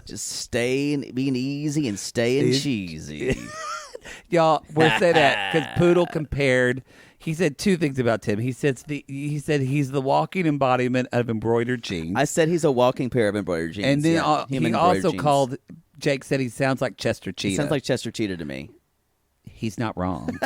Just being easy and staying cheesy. Y'all, we'll say that because Poodle compared. He said two things about Tim. He said he's the walking embodiment of embroidered jeans. I said he's a walking pair of embroidered jeans. And then he also called. Jake said he sounds like Chester Cheetah. He sounds like Chester Cheetah to me. He's not wrong.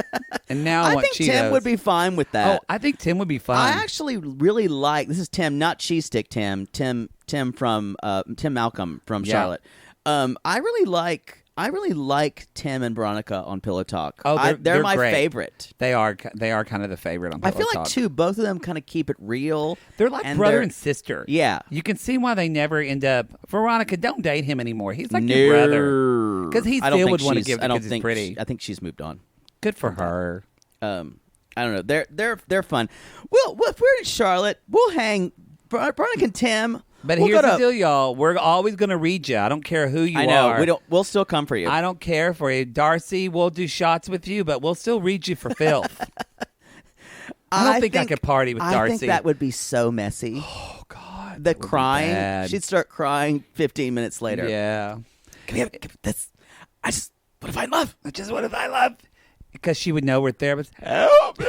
And now I want think Cheetos. Tim would be fine with that. Oh, I think Tim would be fine. I actually really like. This is Tim, not Cheese Stick Tim. Tim from Tim Malcolm from Charlotte. I really like Tim and Veronica on Pillow Talk. Oh, they're my great. favorite. They are kind of the favorite on Pillow Talk. I feel like too. Both of them kind of keep it real. They're like brother and sister. Yeah, you can see why they never end up. Veronica, don't date him anymore. He's like your brother because he still would want to give because he's pretty. I think she's moved on. Good for her. I don't know. They're fun. Well, if we're in Charlotte, we'll hang Veronica and Tim. But here's the deal, y'all. We're always going to read you. I don't care who you are. I know. We'll still come for you. I don't care for you. Darcy, we'll do shots with you, but we'll still read you for filth. I don't think I could party with Darcy. I think that would be so messy. Oh, God. The crying. She'd start crying 15 minutes later. Yeah. What if I love? What if I love? Because she would know we're therapists. Help me!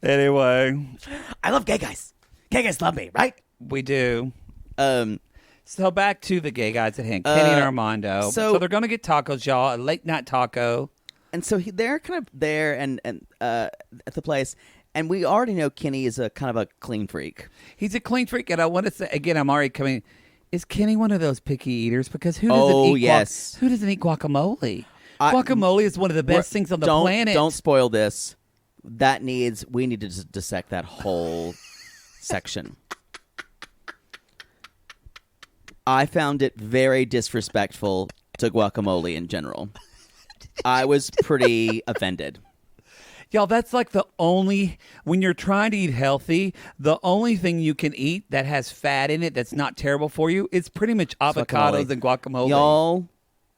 Anyway. I love gay guys. Gay guys love me, right? We do. So back to the gay guys at hand. Kenny and Armando. So they're going to get tacos, y'all. A late night taco. And so they're kind of there and at the place. And we already know Kenny is a kind of a clean freak. He's a clean freak. And I want to say, again, I'm already coming. Is Kenny one of those picky eaters? Because who doesn't eat guacamole? Guacamole is one of the best things on the planet. Don't spoil this. We need to dissect that whole section. I found it very disrespectful to guacamole in general. I was pretty offended. Y'all, that's like when you're trying to eat healthy, the only thing you can eat that has fat in it that's not terrible for you is pretty much avocados and guacamole. Y'all,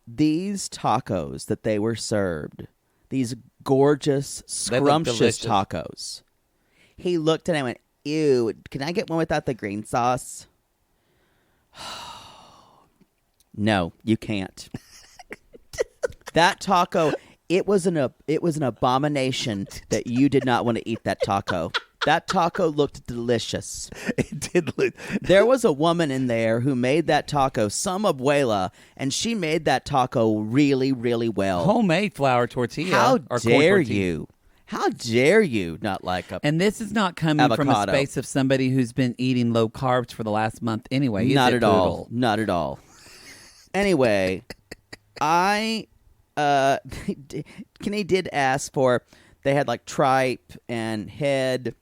these tacos that they were served, these gorgeous, scrumptious tacos, he looked at it and went, ew, can I get one without the green sauce? No, you can't. That taco, it was an abomination that you did not want to eat that taco. That taco looked delicious. It did look. There was a woman in there who made that taco, some abuela, and she made that taco really, really well. Homemade flour tortilla. How dare you? How dare you not like a And this is not coming avocado. from a space of somebody who's been eating low carbs for the last month anyway. Not at all. Not at all. Anyway, Kenny did ask for, they had like tripe and head.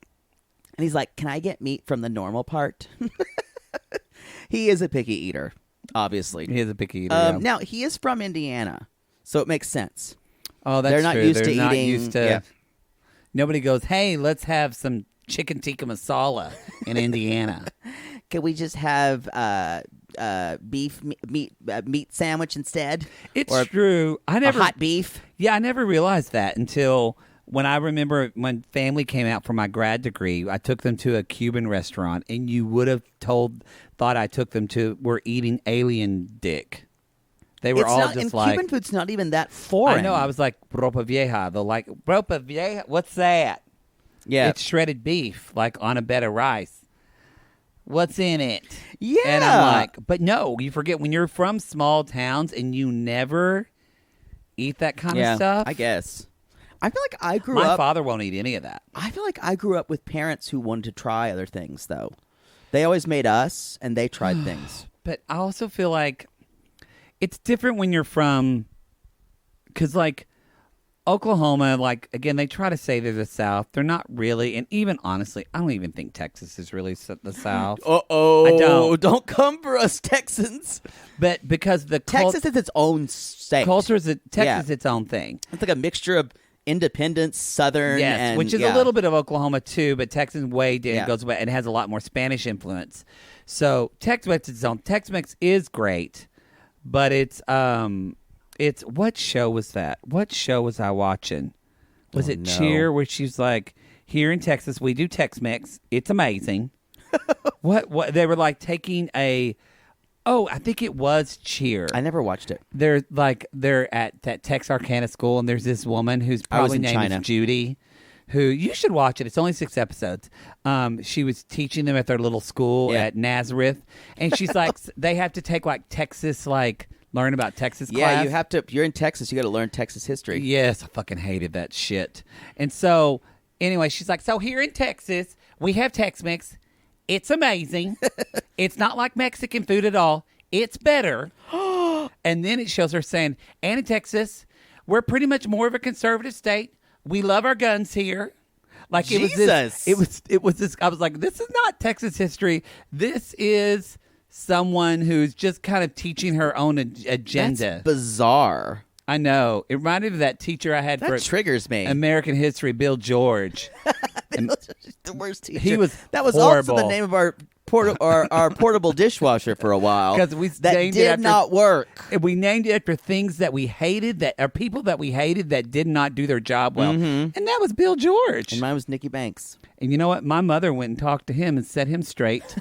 And he's like, can I get meat from the normal part? He is a picky eater, obviously. He is a picky eater, yeah. Now, he is from Indiana, so it makes sense. Oh, that's They're not true. used They're to not eating. Used to, yeah. Nobody goes, hey, let's have some chicken tikka masala in Indiana. Can we just have beef meat sandwich instead? It's true. Hot beef? Yeah, I never realized that until when I remember when family came out for my grad degree. I took them to a Cuban restaurant, and you would have thought I took them to, we're eating alien dick. They were Cuban food's not even that foreign. I know. I was like, ropa vieja. They're like, ropa vieja? What's that? Yeah. It's shredded beef, like on a bed of rice. What's in it? Yeah. And I'm like, but no, you forget when you're from small towns and you never eat that kind of stuff. I guess. I feel like I grew up. My father won't eat any of that. I feel like I grew up with parents who wanted to try other things, though. They always made us, and they tried things. But I also feel like it's different when you're from, because like Oklahoma, like again, they try to say they're the South. They're not really, and even honestly, I don't even think Texas is really the South. I don't come for us Texans. But because Texas is its own state. Texas is its own thing. It's like a mixture of independence, Southern. Yes, and, which is a little bit of Oklahoma too, but Texas way goes away and has a lot more Spanish influence. So Tex-Mex is its own. Tex-Mex is great, but it's what show was that? What show was I watching? Was it Cheer, where she's like, here in Texas we do Tex-Mex. It's amazing. What they were like taking a. Oh, I think it was Cheer. I never watched it. They're at that Texarkana school, and there's this woman who's probably named is Judy, who you should watch it. It's only 6 episodes. She was teaching them at their little school at Nazareth, and she's like, they have to take like Texas, like learn about Texas class. Yeah, you have to. If you're in Texas, you got to learn Texas history. Yes, I fucking hated that shit. And so, anyway, she's like, so here in Texas, we have Tex-Mex. It's amazing. It's not like Mexican food at all. It's better. And then it shows her saying, and in Texas, we're pretty much more of a conservative state. We love our guns here. Like Jesus. It was this. I was like, this is not Texas history. This is someone who's just kind of teaching her own agenda. That's bizarre. I know. It reminded me of that teacher I had That triggers me. American history, Bill George. The worst teacher. He was That was horrible. also the name of our portable dishwasher for a while. Because that did not work. We named it after things that we hated, that are people that we hated that did not do their job well. And that was Bill George. And mine was Nikki Banks. And you know what? My mother went and talked to him and set him straight.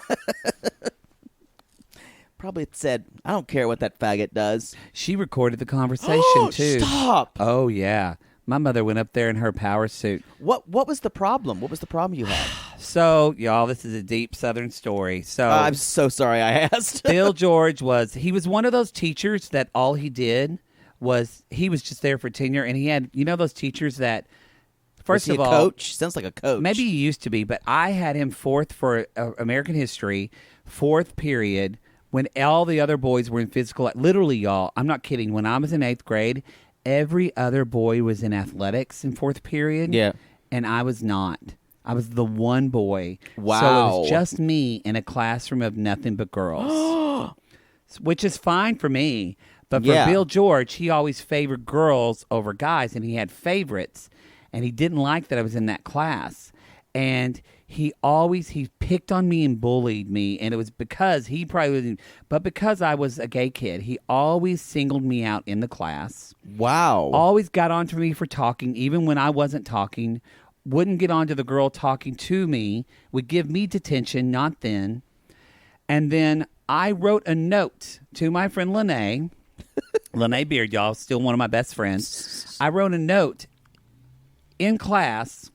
Probably said, I don't care what that faggot does. She recorded the conversation too. Stop. Oh yeah. My mother went up there in her power suit. What was the problem? What was the problem you had? So, y'all, this is a deep Southern story. So I'm so sorry I asked. Bill George was one of those teachers that all he did was he was just there for tenure, and he had, those teachers that, first of all, coach? Sounds like a coach. Maybe he used to be, but I had him fourth for American history, fourth period, when all the other boys were in physical. Literally, y'all, I'm not kidding. When I was in 8th grade, every other boy was in athletics in fourth period. Yeah. And I was not. I was the one boy. Wow. So it was just me in a classroom of nothing but girls. Which is fine for me. But for Bill George, he always favored girls over guys, and he had favorites. And he didn't like that I was in that class. And he picked on me and bullied me, and it was because he probably wasn't, but because I was a gay kid, he always singled me out in the class. Wow. Always got on to me for talking, even when I wasn't talking, wouldn't get on to the girl talking to me, would give me detention, not then. And then I wrote a note to my friend Lene, Lene Beard, y'all, still one of my best friends. I wrote a note in class,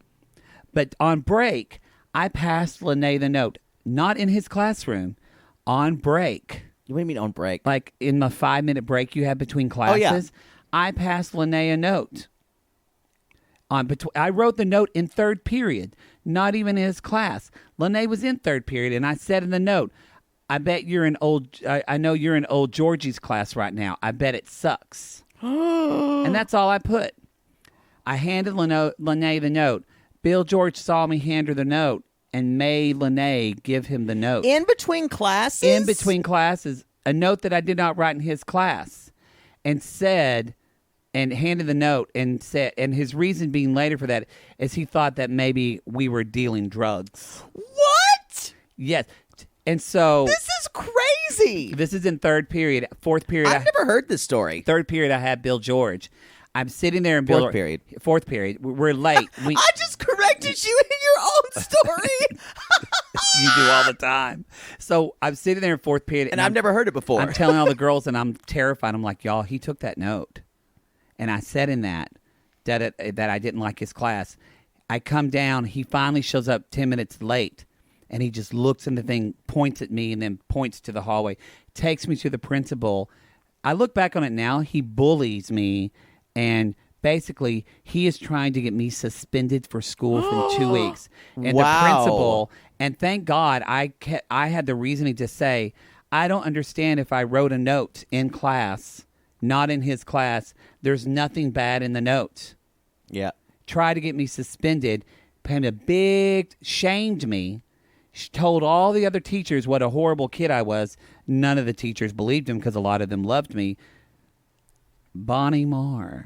but on break, I passed Lene the note, not in his classroom, on break. What do you mean on break? Like in the 5-minute break you have between classes. Oh, yeah. I passed Lene a note. I wrote the note in 3rd period, not even in his class. Lene was in 3rd period, and I said in the note, I bet you're in I know you're in old Georgie's class right now. I bet it sucks. And that's all I put. I handed Lene the note. Bill George saw me hand her the note and made Lene give him the note. In between classes? In between classes. A note that I did not write in his class. And said, and handed the note and said, and his reason being later for that is he thought that maybe we were dealing drugs. What? Yes. And so. This is crazy. This is in 3rd period. 4th period. I've never heard this story. 3rd period, I had Bill George. I'm sitting there in Fourth period. 4th period. We're late. I just corrected you in your own story. You do all the time. So I'm sitting there in 4th period. And I've never heard it before. I'm telling all the girls, and I'm terrified. I'm like, y'all, he took that note. And I said in that I didn't like his class. I come down. He finally shows up 10 minutes late. And he just looks in the thing, points at me, and then points to the hallway. Takes me to the principal. I look back on it now. He bullies me. And basically, he is trying to get me suspended for school from 2 weeks. And Wow. the principal, and thank God, I had the reasoning to say, I don't understand if I wrote a note in class, not in his class. There's nothing bad in the note. Yeah. Tried to get me suspended, shamed me. She told all the other teachers what a horrible kid I was. None of the teachers believed him because a lot of them loved me. Bonnie Marr.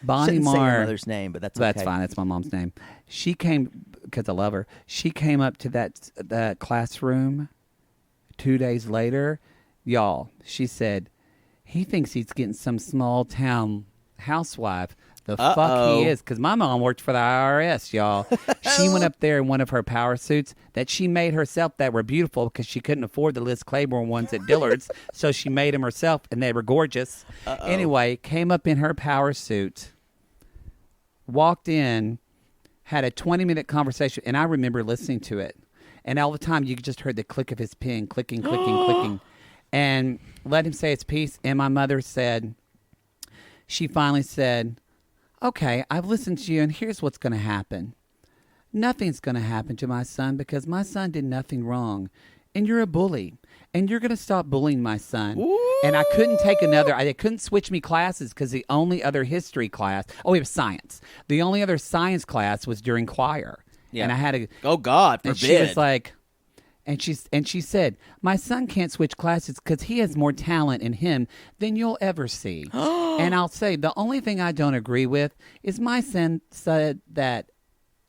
Bonnie Shouldn't say your Marr. mother's name, but that's That's okay. fine. That's my mom's name. She came because I love her. She came up to that classroom 2 days later. Y'all, she said, he thinks he's getting some small town housewife. The fuck he is. Because my mom worked for the IRS, y'all. She went up there in one of her power suits that she made herself that were beautiful because she couldn't afford the Liz Claiborne ones at Dillard's. So she made them herself, and they were gorgeous. Anyway, came up in her power suit, walked in, had a 20-minute conversation, and I remember listening to it. And all the time, you just heard the click of his pen, clicking, clicking. And let him say his piece. And my mother said, she finally said, okay, I've listened to you, and here's what's going to happen. Nothing's going to happen to my son because my son did nothing wrong. And you're a bully. And you're going to stop bullying my son. Ooh. And I couldn't take they couldn't switch me classes because the only other history class, it was science. The only other science class was during choir. Yeah. And I had to. Oh, God, forbid. And she was like, and she said, my son can't switch classes because he has more talent in him than you'll ever see. And I'll say the only thing I don't agree with is my son said that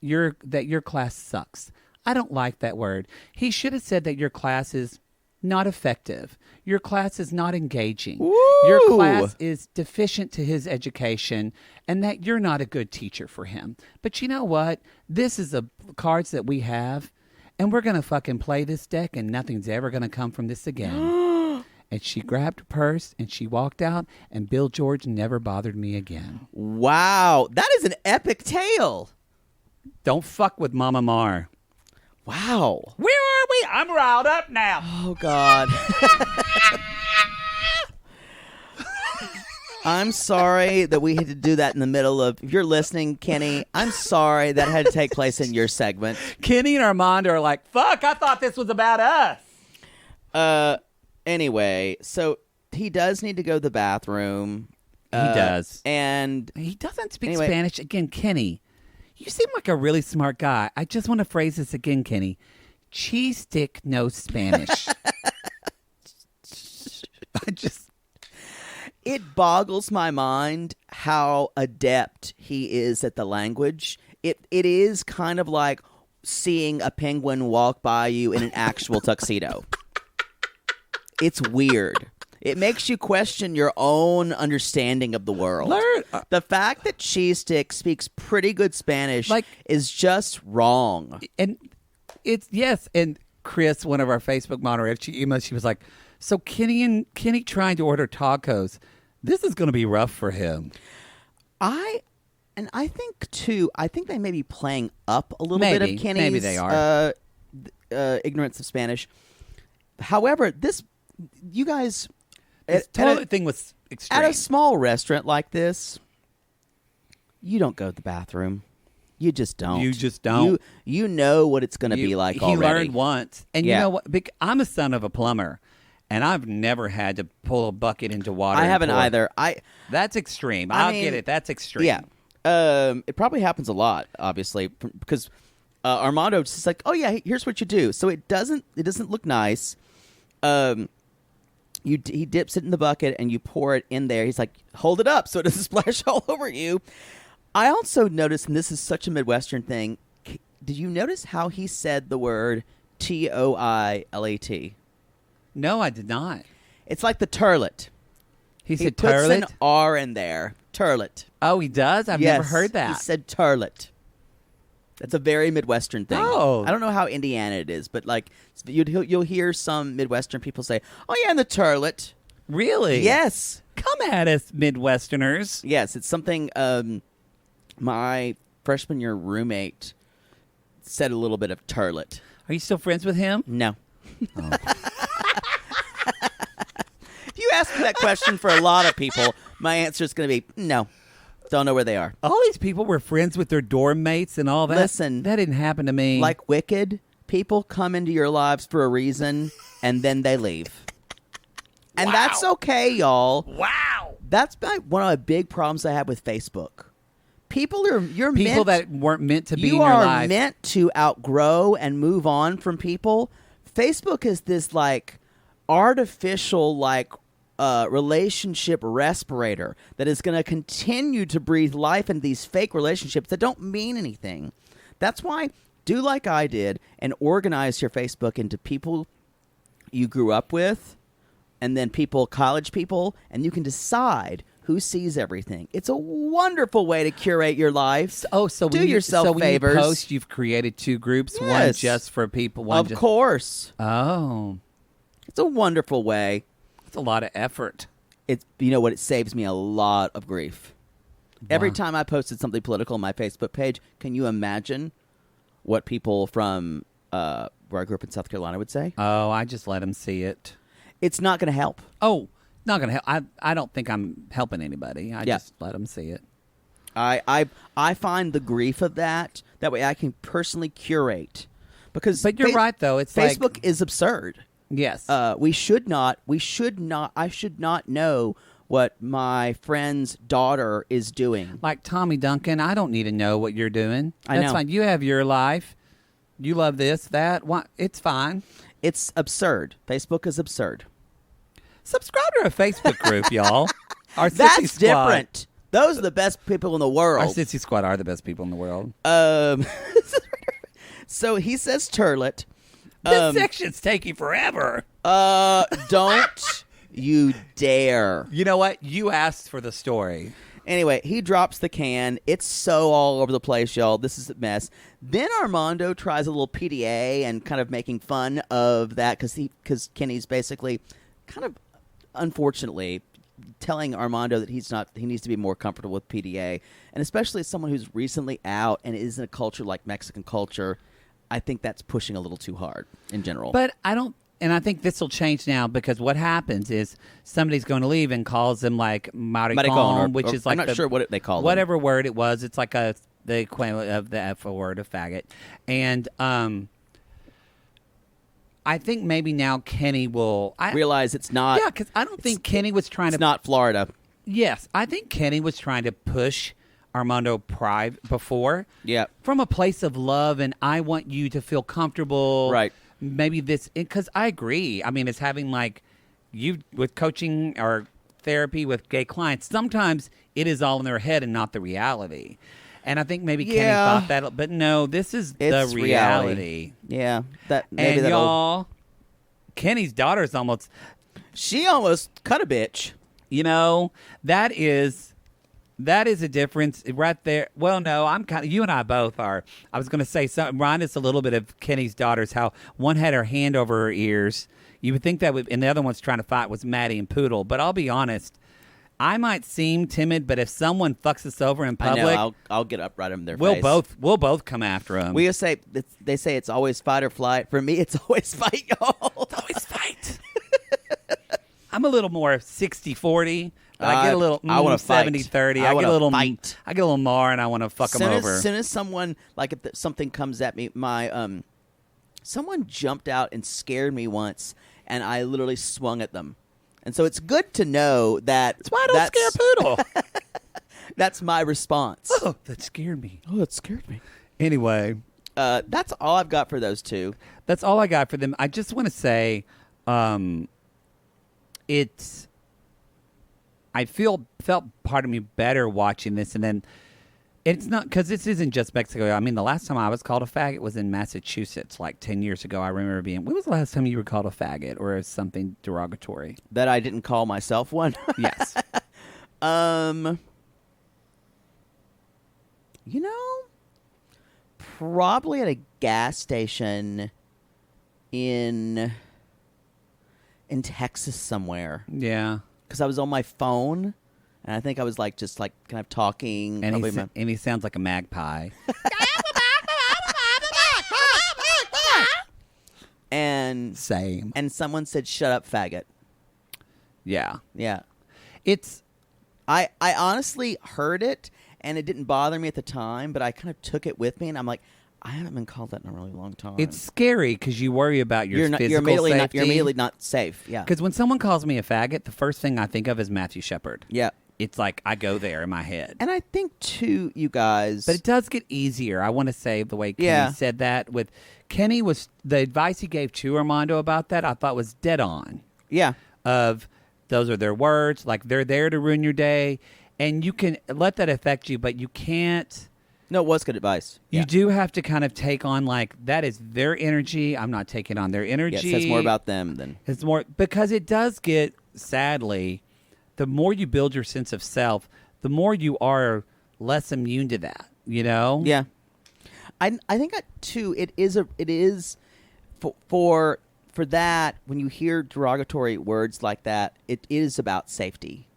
your class sucks. I don't like that word. He should have said that your class is not effective. Your class is not engaging. Ooh. Your class is deficient to his education, and that you're not a good teacher for him. But you know what? This is the cards that we have. And we're going to fucking play this deck, and nothing's ever going to come from this again. And she grabbed her purse, and she walked out, and Bill George never bothered me again. Wow. That is an epic tale. Don't fuck with Mama Marr. Wow. Where are we? I'm riled up now. Oh, God. I'm sorry that we had to do that in the middle of... If you're listening, Kenny, I'm sorry that had to take place in your segment. Kenny and Armando are like, fuck, I thought this was about us. Anyway, so he does need to go to the bathroom. He does. And... He doesn't speak Spanish. Again, Kenny, you seem like a really smart guy. I just want to phrase this again, Kenny. Cheese stick knows Spanish. It boggles my mind how adept he is at the language. It is kind of like seeing a penguin walk by you in an actual tuxedo. It's weird. It makes you question your own understanding of the world. The fact that Cheese Stick speaks pretty good Spanish is just wrong. And it's, yes, and Chris, one of our Facebook moderators, she emailed, she was like, so Kenny trying to order tacos, this is going to be rough for him. I think, too, they may be playing up a little bit of Kenny's maybe they are. Ignorance of Spanish. However, you guys... This toilet thing was extreme. At a small restaurant like this, you don't go to the bathroom. You just don't. You know what it's going to be like already. He learned once. And you know what? I'm a son of a plumber, and I've never had to pull a bucket into water. I haven't either. That's extreme. I mean, get it. That's extreme. Yeah. It probably happens a lot, obviously, because Armando just like, oh, yeah, here's what you do. So it doesn't look nice. He dips it in the bucket, and you pour it in there. He's like, hold it up so it doesn't splash all over you. I also noticed, and this is such a Midwestern thing, did you notice how he said the word Toilet? No, I did not. It's like the turlet. He said puts turlet? an R in there. Turlet. Oh, he does? I've never heard that. He said turlet. That's a very Midwestern thing. Oh. I don't know how Indiana it is, but like you'll hear some Midwestern people say, oh, yeah, in the turlet. Really? Yes. Come at us, Midwesterners. Yes, it's something my freshman year roommate said a little bit of turlet. Are you still friends with him? No. Oh. If you ask me that question for a lot of people, my answer is going to be no. Don't know where they are. All these people were friends with their dorm mates and all that. Listen. That didn't happen to me. Like Wicked, people come into your lives for a reason, and then they leave. And that's okay, y'all. Wow. That's one of the big problems I have with Facebook. People that weren't meant to be in your life. You are meant to outgrow and move on from people. Facebook is this like artificial like relationship respirator that is going to continue to breathe life into these fake relationships that don't mean anything. That's why do like I did and organize your Facebook into people you grew up with and then college people, and you can decide who sees everything. It's a wonderful way to curate your life. Oh, so do yourself favors. When you post, you've created 2 groups, Yes. one just for people, one Of just... course. Oh, It's a wonderful way. it's a lot of effort. It's, you know what, it saves me a lot of grief. Every Wow. time I posted something political on my Facebook page, can you imagine what people from where I grew up in South Carolina would say? Oh, I just let them see it. It's not going to help. Oh, not going to help. I don't think I'm helping anybody. I Yeah. just let them see it. I find the grief of that. That way I can personally curate. Because But you're right, though. It's like... Facebook is absurd. Yes. I should not know what my friend's daughter is doing. Like Tommy Duncan, I don't need to know what you're doing. I That's know. fine. You have your life. You love this, that. Why? It's fine. It's absurd. Facebook is absurd. Subscribe to our Facebook group, y'all. Our Sissy That's Squad. different. Those are the best people in the Our world. Sissy Squad are the best people in the world. So he says turlet. This section's taking forever. Don't you dare. You know what? You asked for the story. Anyway, he drops the can. It's so all over the place, y'all. This is a mess. Then Armando tries a little PDA and kind of making fun of that because Kenny's basically kind of, unfortunately, telling Armando that he needs to be more comfortable with PDA. And especially as someone who's recently out and is in a culture like Mexican culture, I think that's pushing a little too hard in general. But I don't, and I think this will change now because what happens is somebody's going to leave and calls them like maricon, which is like I'm not sure what they call whatever word it was. It's like the equivalent of the F word of faggot. And I think maybe now Kenny will realize it's not. Yeah, because I don't think Kenny was trying It's to. not Florida. Yes, I think Kenny was trying to push Armando Pride before. Yeah. From a place of love and I want you to feel comfortable. Right. Maybe this, because I agree. I mean, it's having like you with coaching or therapy with gay clients. Sometimes it is all in their head and not the reality. And I think maybe Kenny thought that, but no, this is It's the reality. Yeah. That maybe And that'll- y'all, Kenny's daughter's almost, She almost cut a bitch. you know, that is a difference right there. Well, no, I'm kind of, you and I both are. I was going to say something. Remind us a little bit of Kenny's daughters, how one had her hand over her ears. You would think that and the other one's trying to fight was Maddie and Poodle. But I'll be honest, I might seem timid, but if someone fucks us over in public, I know. I'll get up right in their face. we'll both come after them. We say they say it's always fight or flight. For me, it's always fight, y'all. It's always fight. I'm a little more 60-40. But I get a little I wanna fight. 70-30. I I get wanna a little fight. I get a little more, and I want to fuck them over. As soon as someone, like if something comes at me, someone jumped out and scared me once, and I literally swung at them. And so it's good to know that. That's why I don't scare Poodle. That's my response. Oh, that scared me. Oh, that scared me. Anyway, That's all I've got for those two. that's all I got for them. I just want to say, it's. I felt part of me better watching this, and then it's not because this isn't just Mexico. I mean, the last time I was called a faggot was in Massachusetts, like 10 years ago. I remember being. When was the last time you were called a faggot or something derogatory? That I didn't call myself one. Yes. You know, probably at a gas station in Texas somewhere. Yeah. Because I was on my phone, and I think I was just kind of talking. And probably and he sounds like a magpie. and Same. and someone said, "Shut up, faggot." Yeah. Yeah, It's. I honestly heard it, and it didn't bother me at the time, but I kind of took it with me, and I'm like, I haven't been called that in a really long time. It's scary because you worry about your physical you're safety. immediately not safe. Yeah, Because when someone calls me a faggot, the first thing I think of is Matthew Shepard. yeah. It's like I go there in my head. And I think too, you guys. But it does get easier. I want to say the way Kenny Yeah. said that. With Kenny was the advice he gave to Armando about that. I thought was dead on. yeah, Of Those are their words. Like, they're there to ruin your day. And you can let that affect you, but you can't. No, it was good advice. You do have to kind of take on, like, that is their energy. I'm not taking on their energy. Yeah, it says more about them than... It's more, because it does get, sadly, the more you build your sense of self, the more you are less immune to that, you know? Yeah. I think that, too, it is for that, when you hear derogatory words like that, it is about safety.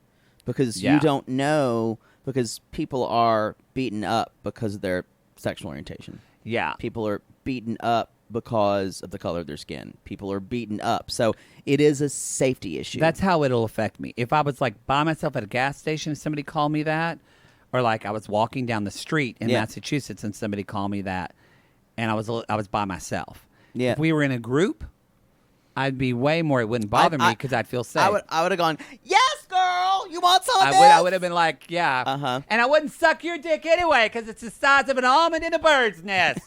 Because you don't know, because people are beaten up because of their sexual orientation. Yeah. People are beaten up because of the color of their skin. People are beaten up. So it is a safety issue. That's how it'll affect me. If I was, like, by myself at a gas station and somebody called me that, or, like, I was walking down the street in Massachusetts and somebody called me that, and I was by myself. Yeah. If we were in a group, I'd be way more. It wouldn't bother me because I'd feel safe. I would have gone, yes, girl, you want some of this? I would have been like, yeah. Uh-huh. And I wouldn't suck your dick anyway because it's the size of an almond in a bird's nest.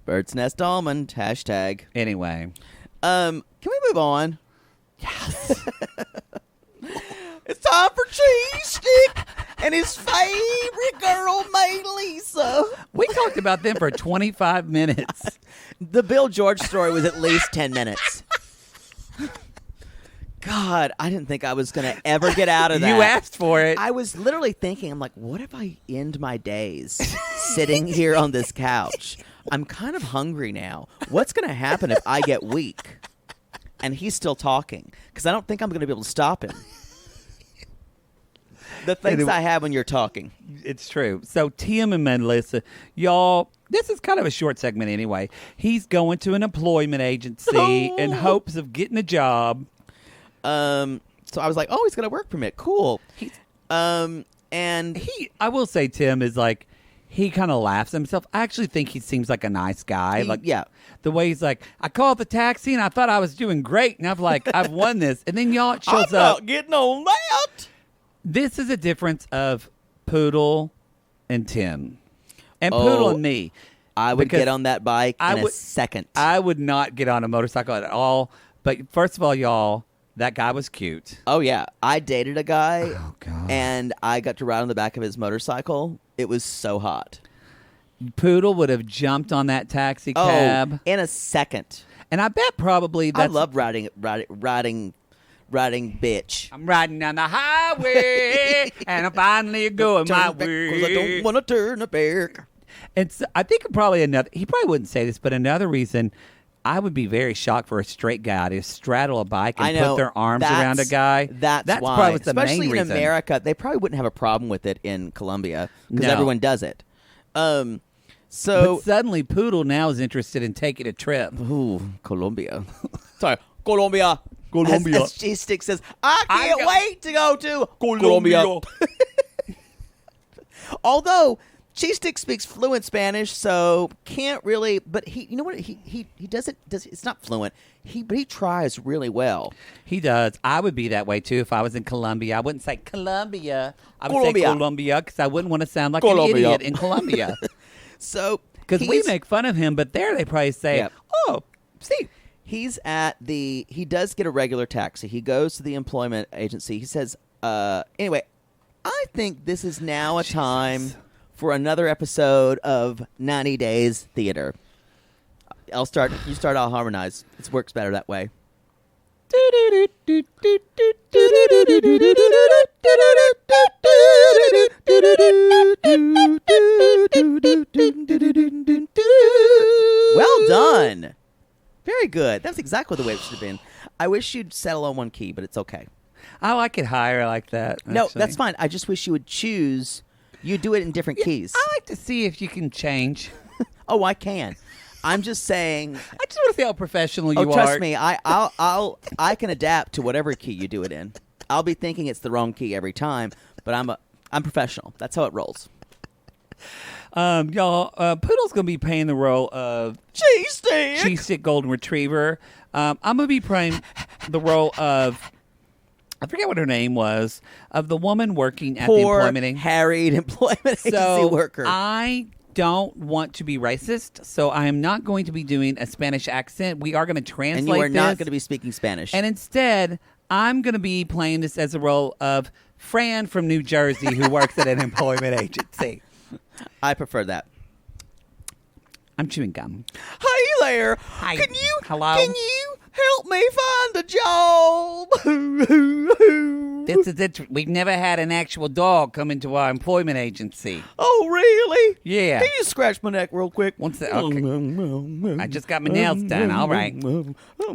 Bird's nest almond, hashtag. Anyway. Can we move on? Yes. It's time for Cheese Stick and his favorite girl, May Lisa. We talked about them for 25 minutes. The Bill George story was at least 10 minutes. God, I didn't think I was going to ever get out of that. You asked for it. I was literally thinking, I'm like, what if I end my days sitting here on this couch? I'm kind of hungry now. What's going to happen if I get weak? And he's still talking. Because I don't think I'm going to be able to stop him. The things I have when you're talking. It's true. So Tim and Melissa, y'all, this is kind of a short segment anyway. He's going to an employment agency in hopes of getting a job. So I was like, oh, he's got a work permit. Cool. And I will say Tim is like, he kind of laughs at himself. I actually think he seems like a nice guy. The way he's like, I called the taxi and I thought I was doing great. And I've won this. And then y'all, it shows I'm up. not getting on that. This is a difference of Poodle and Tim. And Poodle and me. I would get on that bike in a second. I would not get on a motorcycle at all. But first of all, y'all, that guy was cute. Oh, yeah. I dated a guy, God. and I got to ride on the back of his motorcycle. It was so hot. Poodle would have jumped on that taxi cab. Oh, in a second. And I bet probably that's... I love riding bitch. I'm riding down the highway, and I'm finally going my way. Because I don't want to turn back. And so I think probably he probably wouldn't say this, but another reason I would be very shocked for a straight guy to straddle a bike and put their arms around a guy. That's why. Probably the Especially main reason. In America, they probably wouldn't have a problem with it in Colombia because everyone does it. But suddenly Poodle now is interested in taking a trip. Ooh, Colombia. Sorry, Colombia. As G-Stick says, I can't wait to go to Colombia. Although Cheese-Stick speaks fluent Spanish, so can't really. But he, you know what? He doesn't. It's not fluent. But he tries really well. He does. I would be that way too if I was in Colombia. I wouldn't say Colombia. I would say Colombia because I wouldn't want to sound like an idiot in Colombia. So because we make fun of him, but there they probably say, "Oh, see." He does get a regular taxi. He goes to the employment agency. He says, anyway, I think this is now a time for another episode of 90 Days Theater. You start, I'll harmonize. It works better that way. Well done. Very good. That's exactly the way it should have been. I wish you'd settle on one key, but it's okay. I like it higher like that. Actually. No, that's fine. I just wish you would choose. You do it in different keys. I like to see if you can change. Oh, I can. I'm just saying. I just want to see how professional you are. Trust me. I can adapt to whatever key you do it in. I'll be thinking it's the wrong key every time, but I'm professional. That's how it rolls. Y'all, Poodle's going to be playing the role of Cheese-Stick Golden Retriever. I'm going to be playing the role of, I forget what her name was, of the woman working at the employment agency. Harried employment agency worker. I don't want to be racist, so I am not going to be doing a Spanish accent. We are going to translate And you are not this, going to be speaking Spanish. and instead, I'm going to be playing this as a role of Fran from New Jersey who works at an employment agency. I prefer that. I'm chewing gum. Hey there. Hi. Hello. Hello? Can you help me find a job? This is it. We've never had an actual dog come into our employment agency. Oh, really? Yeah. Can you scratch my neck real quick? Once the, okay. I just got my nails done. All right.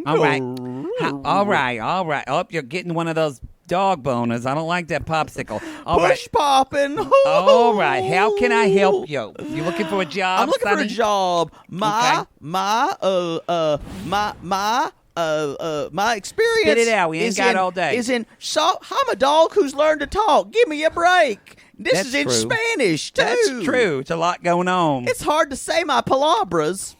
All right. All right. Oh, you're getting one of those dog boners. I don't like that popsicle. All right. Push popping. All right. How can I help you? You looking for a job? I'm looking for a Sonny? job. My experience. Spit it out. We ain't is got in- all day. I'm a dog who's learned to talk. Give me a break. This That's is in true. Spanish too. That's true. It's a lot going on. It's hard to say my palabras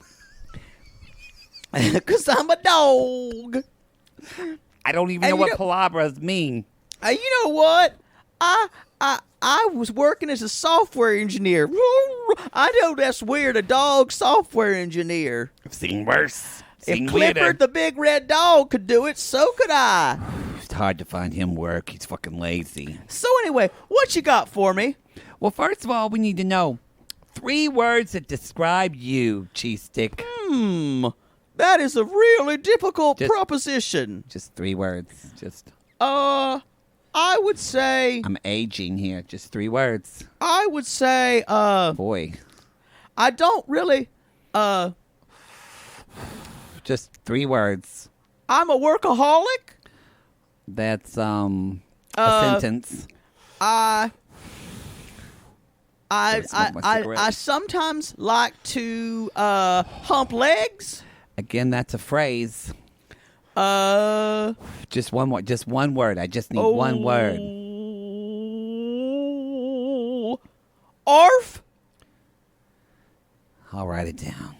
because I'm a dog. I don't even And know you what know- palabras mean. You know what? I was working as a software engineer. I know that's weird. A dog software engineer. I've seen worse. If Clifford the big red dog could do it, so could I. It's hard to find him work. He's fucking lazy. So anyway, what you got for me? Well, first of all, we need to know 3 words that describe you, cheese stick. That is a really difficult Just- proposition. Just 3 words. Just I would say, I'm aging here. Just 3 words. I Boy. don't really, Just 3 words. I'm a workaholic. That's a sentence. I smoke my cigarette. I sometimes like to hump legs. Again, that's a phrase. Uh Just one word. Just one word. I just need one word. Arf I'll write it down.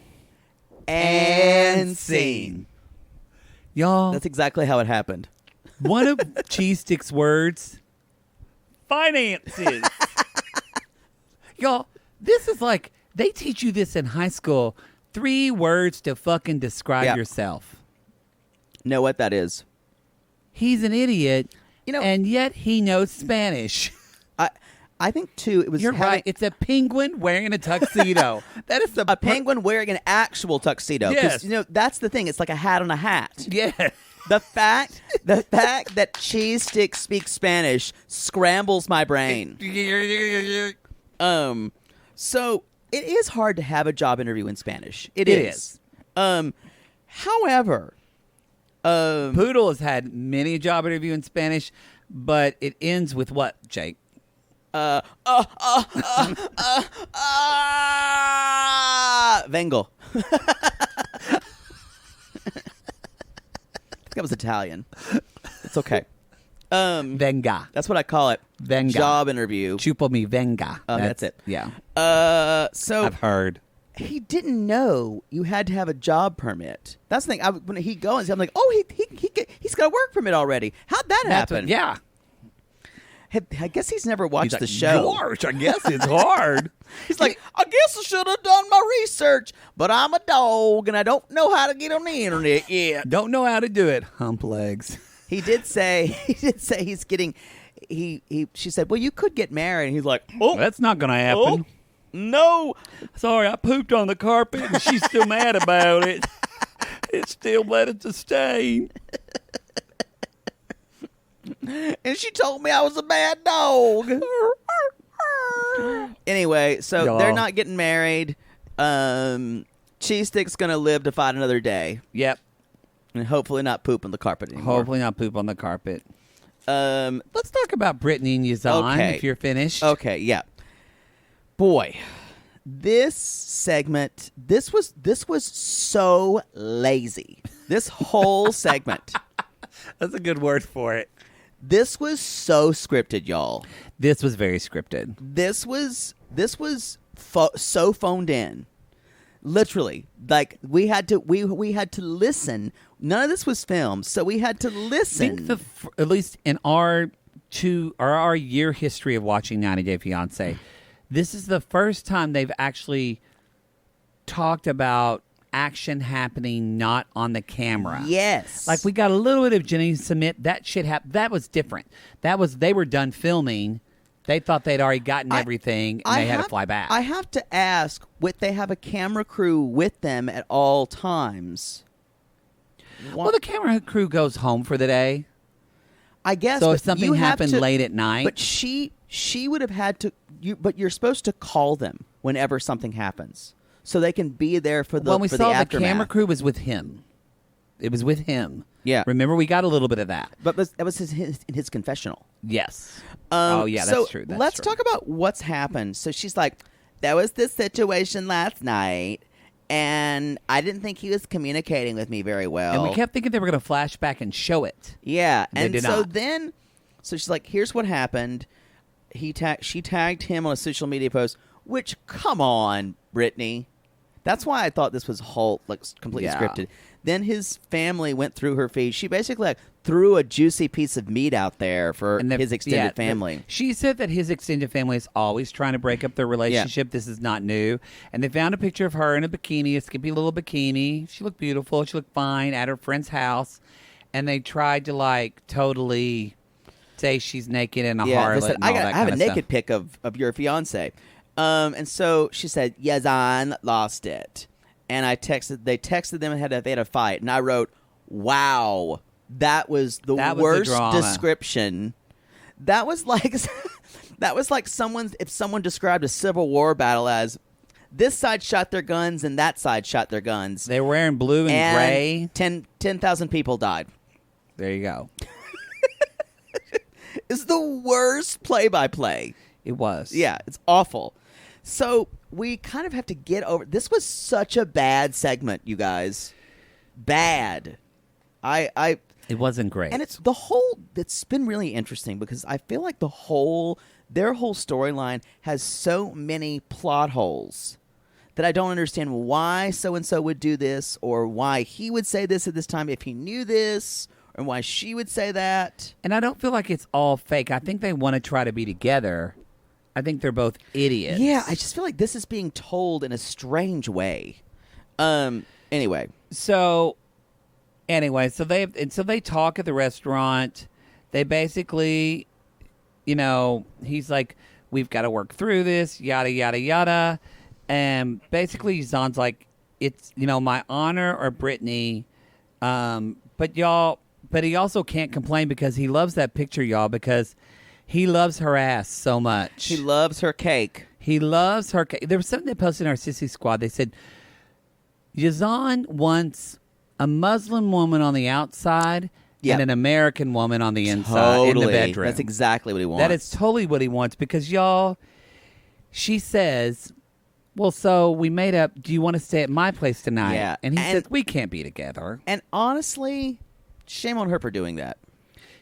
and scene. Y'all, That's exactly how it happened. one of Cheese Stick's words, finances. Y'all, this is like, they teach you this in high school. 3 words to fucking describe Yep. yourself. Know what that is? He's an idiot, You know- and yet he knows Spanish. I think too. It was You're right. It's a penguin wearing a tuxedo. That is a penguin wearing an actual tuxedo. 'Cause, Yes. you know that's the thing. It's like a hat on a hat. Yeah. The fact that Cheese Stick speaks Spanish scrambles my brain. So it is hard to have a job interview in Spanish. It is. However, Poodle has had many a job interview in Spanish, but it ends with what, Jake? Vengo. That was Italian. It's okay. Venga. That's what I call it. Venga. Job interview. Chupo mi venga. Oh, that's it. Yeah. So I've heard. he didn't know you had to have a job permit. That's the thing. When he goes, I'm like, oh, he's got a work permit already. How'd that happen? Yeah. I guess he's never watched He's the like, show. "Gosh, I guess it's hard. He's like, I guess I should have done my research, but I'm a dog and I don't know how to get on the internet yet. Don't know how to do it. Hump legs. He did say he's getting. She said, well, you could get married. And he's like, oh, That's not going to happen. no. Sorry, I pooped on the carpet and she's still mad about it. It still let it to stain. And she told me I was a bad dog. Anyway, so Y'all. they're not getting married. Cheese Stick's gonna live to fight another day, Yep. and hopefully not poop on the carpet anymore. Hopefully not poop on the carpet. Um. Let's talk about Brittany and Yazan Okay. if you're finished. Okay. Yeah. Boy, this segment. This was so lazy. This whole segment. That's a good word for it. This was so scripted, y'all. This was very scripted. This was so phoned in. Literally, like we had to listen. None of this was filmed, so we had to I listen. think at least in our year history of watching 90 Day Fiancé, this is the first time they've actually talked about action happening not on the camera. Yes. Like we got a little bit of Jenny Submit. That shit happened. That was different. They were done filming. They thought they'd already gotten everything, and they had to fly back. I have to ask, would they have a camera crew with them at all times? Well, the camera crew goes home for the day. I guess. So but if something you have happened to- late at night. But she would have had to. But you're supposed to call them whenever something happens, so they can be there for the. When we for saw the the aftermath. camera crew was with him. It was with him. Yeah. Remember, we got a little bit of that. But that was his confessional. Yes. Oh, yeah, that's so true. That's let's true. talk about what's happened. So she's like, there was this situation last night, and I didn't think he was communicating with me very well. And we kept thinking they were going to flash back and show it. Yeah, They and did so not. then, so she's like, here's what happened. She tagged him on a social media post, which, come on, Brittany. That's why I thought this was completely Yeah. scripted. Then his family went through her feed. She basically threw a juicy piece of meat out there for his extended family. She said that his extended family is always trying to break up their relationship. This is not new. And they found a picture of her in a bikini, a skimpy little bikini. She looked beautiful. She looked fine at her friend's house. And they tried to totally say she's naked and a harlot. They said, and all that I have a kind of naked stuff. pic of your fiance. And so she said, Yazan lost it. And they texted them and they had a fight. And I wrote, wow, that was the worst drama. description. That was like if someone described a Civil War battle as this side shot their guns and that side shot their guns. They were wearing blue and gray. 10,000 people died. There you go. It's the worst play-by-play. It was. Yeah, it's awful. So we kind of have to get over. This was such a bad segment, you guys. Bad. It wasn't great. And it's been really interesting because I feel like their whole storyline has so many plot holes that I don't understand why so-and-so would do this or why he would say this at this time if he knew this or why she would say that. And I don't feel like it's all fake. I think they want to try to be together. I think they're both idiots. Yeah, I just feel like this is being told in a strange way. Anyway. So they talk at the restaurant. They basically, he's like, we've got to work through this, yada, yada, yada. And basically Zon's like, it's, my honor or Brittany. But he also can't complain because he loves that picture, y'all, because he loves her ass so much. He loves her cake. He loves her cake. There was something they posted in our Sissy Squad. They said, Yazan wants a Muslim woman on the outside and an American woman on the inside in the bedroom. That's exactly what he wants. That is totally what he wants because, y'all, she says, well, so we made up, do you want to stay at my place tonight? Yeah. And he says, we can't be together. And honestly, shame on her for doing that.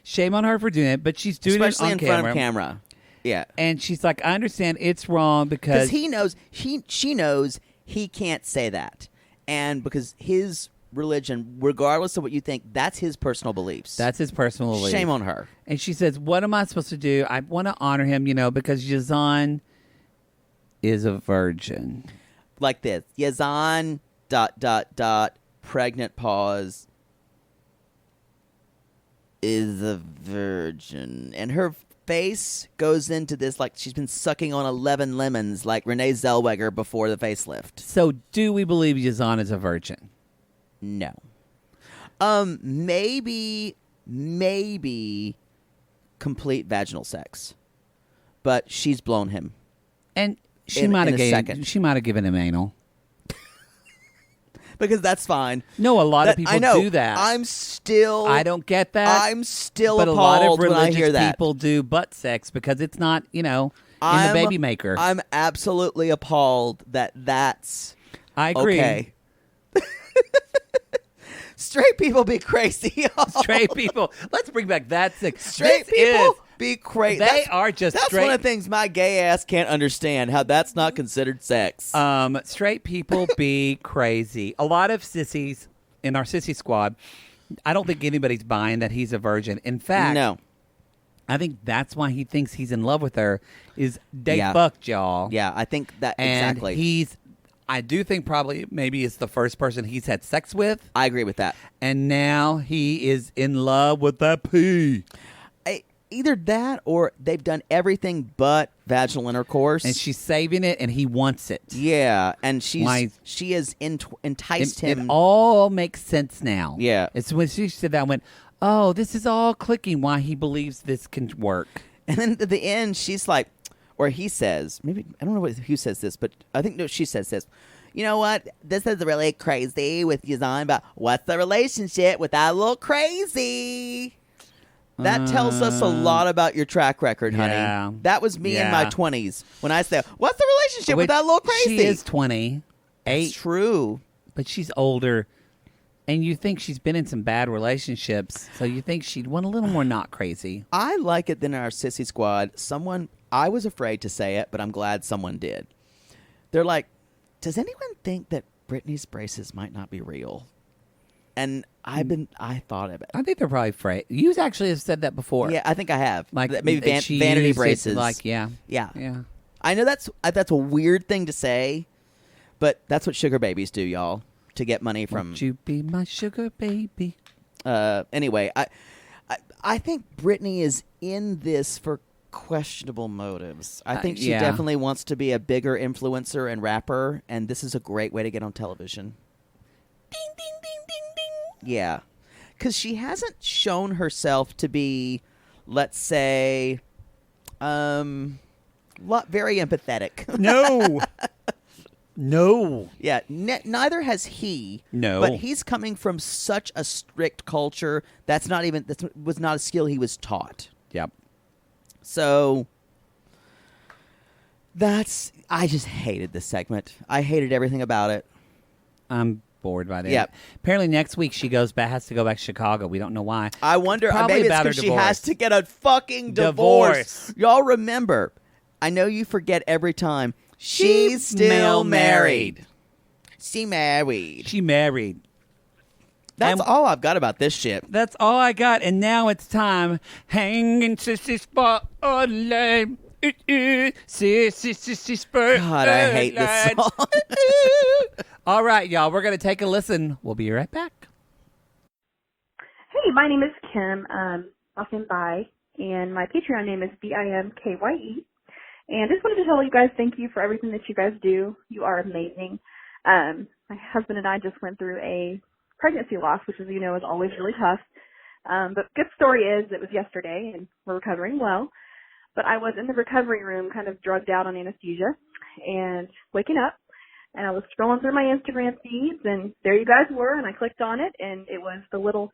Shame on her for doing it, but she's doing Especially it on in front of camera. Yeah. And she's like, I understand it's wrong because he knows, she knows he can't say that. And because his religion, regardless of what you think, that's his personal beliefs. that's his personal belief. Shame on her. And she says, what am I supposed to do? I want to honor him, because Yazan is a virgin. Like this. Yazan ... pregnant pause is a virgin. And her face goes into this like she's been sucking on 11 lemons like Renee Zellweger before the facelift. So do we believe Yazan is a virgin? No. Maybe complete vaginal sex. But she's blown him. And she In might a second. have given him anal. Because that's fine. No, a lot of people I know. do that. I don't get that. I'm still but a lot appalled of when I religious hear that. people do butt sex because it's not, in the baby maker. I'm absolutely appalled that that's I agree. okay. Straight people be crazy. Y'all. Straight people. Let's bring back that sex. Straight This people is- be crazy. They are just That's straight. one of the things my gay ass can't understand. How that's not considered sex. Straight people be crazy. A lot of sissies in our sissy squad, I don't think anybody's buying that he's a virgin. In fact, no. I think that's why he thinks he's in love with her. Is they Yeah. fucked, y'all? Yeah, I think that And exactly. I do think probably maybe it's the first person he's had sex with, I agree with that. and now he is in love with that pee. Either that or they've done everything but vaginal intercourse. And she's saving it, and he wants it. Yeah, and she has enticed It him. all makes sense now. Yeah. It's when she said that, I went, oh, this is all clicking why he believes this can work. And then at the end, she's like, or he says, maybe, I don't know who says this, but I think, no, she says this. You know what? This is really crazy with Yazan, but what's the relationship with that little crazy? That tells us a lot about your track record, honey. Yeah. That was me in my 20s when I said, what's the relationship with that little crazy? She is 28. It's true. But she's older. And you think she's been in some bad relationships, so you think she'd want a little more not crazy. I like it that in our Sissy Squad, I was afraid to say it, but I'm glad someone did. They're like, does anyone think that Britney's braces might not be real? And I thought of it. I think they're probably afraid. You actually have said that before. Yeah, I think I have. Like That maybe she vanity used it, braces. like, yeah. Yeah. Yeah. I know that's a weird thing to say, but that's what sugar babies do, y'all, to get money from. Won't you be my sugar baby? Anyway, I think Britney is in this for questionable motives. I think she yeah. definitely wants to be a bigger influencer and rapper, and this is a great way to get on television. Ding, ding, ding, ding, ding. Yeah. Because she hasn't shown herself to be, let's say, very empathetic. No. No. Yeah, neither has he. No. But he's coming from such a strict culture. That was not a skill he was taught. Yep. So I just hated this segment. I hated everything about it. I'm bored by that. Yep. Apparently next week she has to go back to Chicago. We don't know why. I wonder, Probably maybe it's about her because she has divorce. to get a fucking divorce. Y'all remember, I know you forget every time, she's still married. She married. She married. That's all I've got about this shit. That's all I got. And now it's time. Hanging sissy spotlight. Sissy spotlight. God, I hate this song. All right, y'all. We're going to take a listen. We'll be right back. Hey, my name is Kim, often Bi, and my Patreon name is BIMKYE. And just wanted to tell you guys thank you for everything that you guys do. You are amazing. My husband and I just went through a pregnancy loss, which, as you know, is always really tough. But good story is it was yesterday, and we're recovering well. But I was in the recovery room kind of drugged out on anesthesia and waking up, and I was scrolling through my Instagram feeds, and there you guys were, and I clicked on it, and it was the little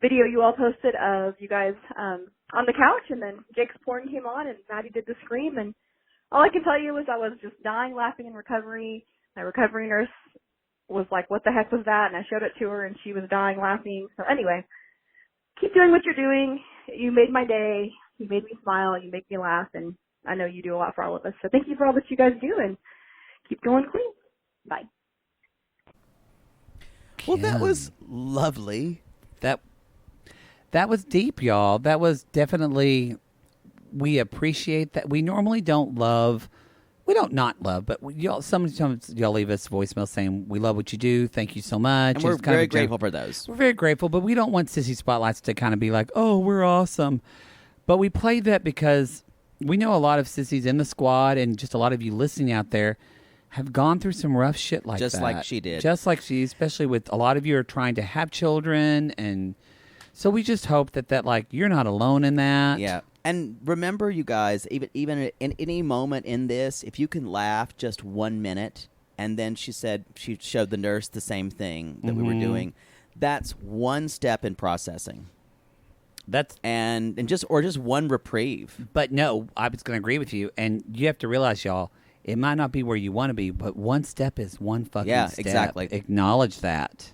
video you all posted of you guys on the couch, and then Jake's porn came on, and Maddie did the scream, and all I can tell you is I was just dying laughing in recovery. My recovery nurse was like, what the heck was that? And I showed it to her, and she was dying laughing. So anyway, keep doing what you're doing. You made my day. You made me smile. You make me laugh. And I know you do a lot for all of us. So thank you for all that you guys do, and keep going clean. Bye. Well, that was lovely. That was deep, y'all. That was definitely, we appreciate that. We normally don't love, we don't not love, but y'all, sometimes y'all leave us voicemail saying, we love what you do. Thank you so much. And we're It's kind very of grateful for those. We're very grateful, but we don't want Sissy Spotlights to kind of be like, oh, we're awesome. But we played that because we know a lot of sissies in the squad, and just a lot of you listening out there have gone through some rough shit like that. Just like she did. Just like she, especially with a lot of you are trying to have children, and so we just hope that like you're not alone in that. Yeah. And remember, you guys, even in any moment in this, if you can laugh just 1 minute, and then she showed the nurse the same thing that we were doing, that's one step in processing. That's and just one reprieve. But no, I was going to agree with you, and you have to realize, y'all, it might not be where you want to be, but one step is one fucking step. Exactly. Acknowledge that.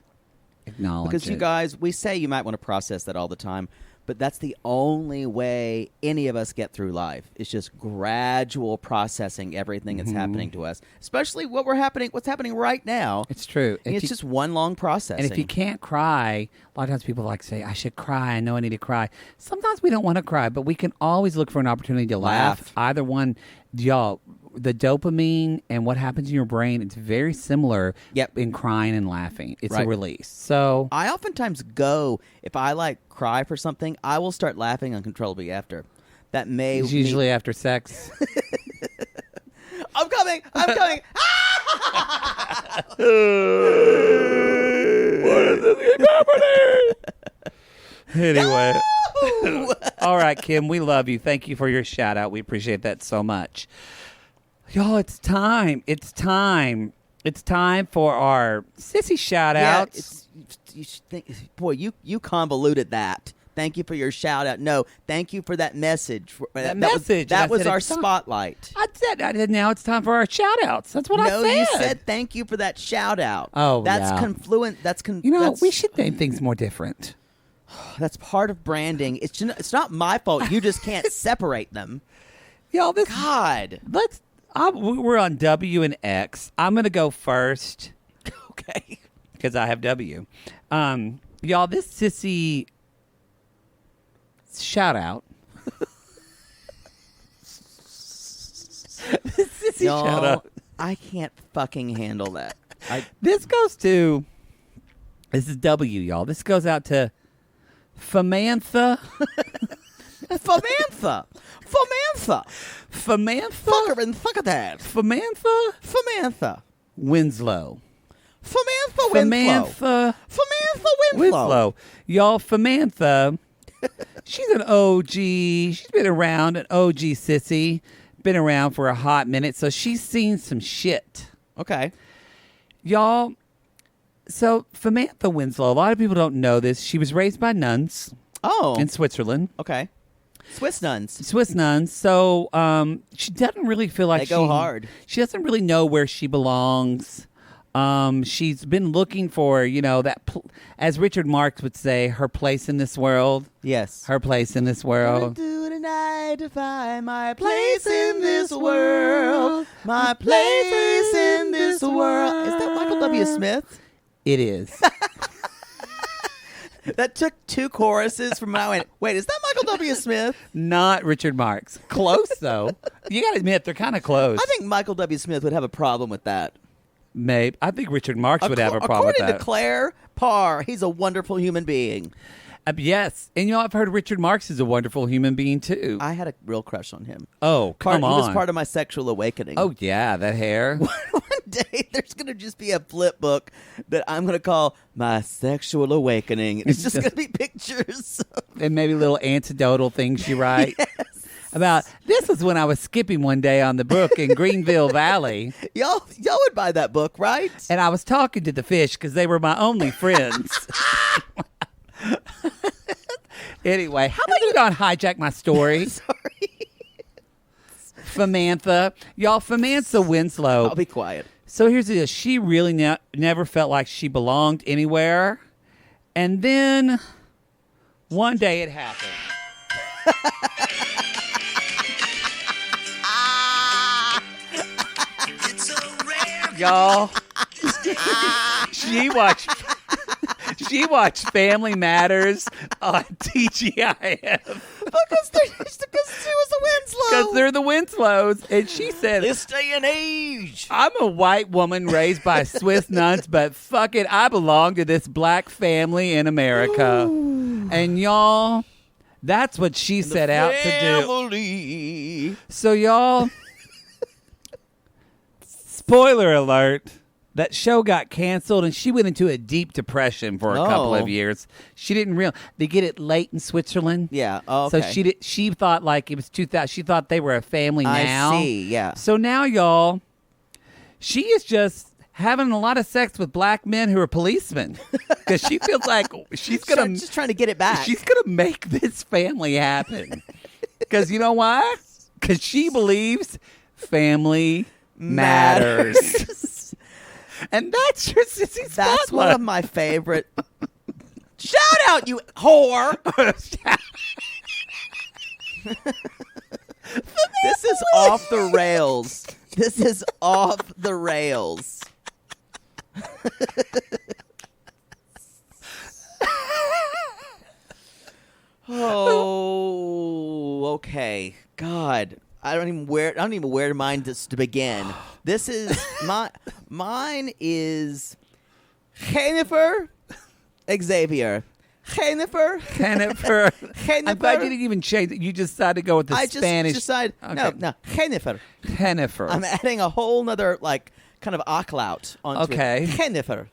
Acknowledge because it. you guys, we say you might want to process that all the time, But that's the only way any of us get through life. It's just gradual processing everything that's happening to us, especially what's happening right now. It's true. It's just one long processing. And if you can't cry, a lot of times people like say, I should cry. I know I need to cry. Sometimes we don't want to cry, but we can always look for an opportunity to laugh. Either one, y'all, the dopamine and what happens in your brain, it's very similar in crying and laughing. It's a release. So I oftentimes if I cry for something, I will start laughing uncontrollably after. That may it's usually after sex. I'm coming. What is this happening? Anyway. No! All right, Kim, we love you. Thank you for your shout out. We appreciate that so much. Y'all, it's time. It's time for our sissy shout outs. You convoluted that. Thank you for your shout out. No, thank you for that message. That was our spotlight. I said now it's time for our shout outs. That's what I said. No, you said thank you for that shout out. Oh, that's confluent. We should name things more different. That's part of branding. It's not my fault. You just can't separate them. Y'all, we're on W and X. I'm going to go first. Okay. Because I have W. Y'all, this sissy shout out. This sissy shout out. I can't fucking handle that. This is W, y'all. This goes out to Famantha. Famantha. Fucker and fuck at that. Famantha Winslow. Famantha Winslow. Y'all, Famantha, she's an OG. She's been around, an OG sissy. Been around for a hot minute, so she's seen some shit. Okay. Y'all, so Famantha Winslow, a lot of people don't know this. She was raised by nuns. Oh. In Switzerland. Okay. Swiss nuns. So she doesn't really feel like they go hard. She doesn't really know where she belongs. She's been looking for, as Richard Marx would say, her place in this world. Yes. Her place in this world. Do tonight to find my place in this world. My place in this world. Is that Michael W. Smith? It is. That took two choruses from when I went, wait, is that Michael W. Smith? Not Richard Marx. Close, though. You got to admit, they're kind of close. I think Michael W. Smith would have a problem with that. Maybe. I think Richard Marx would have a problem with that. According to Claire Parr, he's a wonderful human being. Yes. And I've heard Richard Marx is a wonderful human being, too. I had a real crush on him. Oh, come on. He was part of my sexual awakening. Oh, yeah, that hair. One day, there's going to just be a flip book that I'm going to call My Sexual Awakening. It's just going to be pictures. And maybe little anecdotal things you write. Yes. About, this was when I was skipping one day on the brook in Greenville Valley. Y'all would buy that book, right? And I was talking to the fish because they were my only friends. Anyway, how about you don't hijack my story? Sorry. Famantha. Y'all, Famantha Winslow. I'll be quiet. So here's the deal. She really never felt like she belonged anywhere. And then one day it happened. Y'all, she watched Family Matters on TGIF. Because she was a Winslow. Because they're the Winslows. And she said, this day and age. I'm a white woman raised by Swiss nuns, but fuck it, I belong to this black family in America. Ooh. And y'all, that's what she set out to do. So y'all, spoiler alert, that show got canceled and she went into a deep depression for a couple of years. She didn't realize they get it late in Switzerland. Yeah. Oh, okay. So she thought like it was 2000. She thought they were a family now. I see. Yeah. So now, y'all, she is just having a lot of sex with black men who are policemen because she feels like she's gonna just trying to get it back. She's gonna make this family happen. Because you know why? Because she believes family matters. And that's your sissy spotlight. That's one of my favorite Shout out, you whore. This is off the rails. This is off the rails. Oh, okay. God, I don't even where mine to begin. This is mine is Jennifer Xavier. Jennifer. I'm glad you didn't even change it. You just decided to go with the Spanish. I just decided. Okay. No, Jennifer. Jennifer. I'm adding a whole nother kind of aclaut onto it. Jennifer.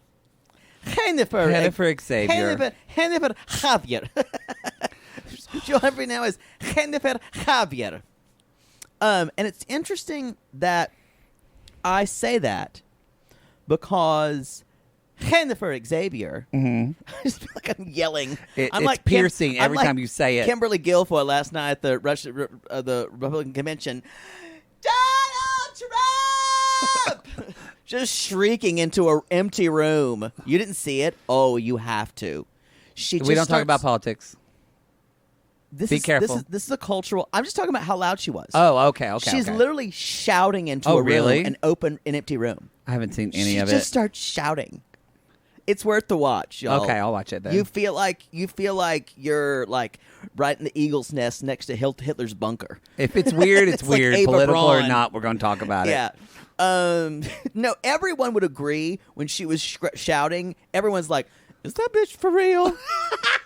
Jennifer Xavier. Jennifer Javier. Your every now is Jennifer Javier. And it's interesting that I say that because Jennifer Xavier. Mm-hmm. I just feel like I'm yelling. It's like piercing every time you say it. Kimberly Guilfoyle last night at the the Republican convention. Donald Trump! Just shrieking into an empty room. You didn't see it? Oh, you have to. We don't talk about politics. Be careful. This is a cultural. I'm just talking about how loud she was. Oh, okay. She's literally shouting into a room, an empty room. I haven't seen any of it. She just starts shouting. It's worth the watch, y'all. Okay, I'll watch it then. You feel like you're like right in the eagle's nest next to Hitler's bunker. If it's weird, it's weird. Like Political Braun. or not, we're going to talk about it. Yeah. No, everyone would agree when she was shouting. Everyone's like, "Is that bitch for real?"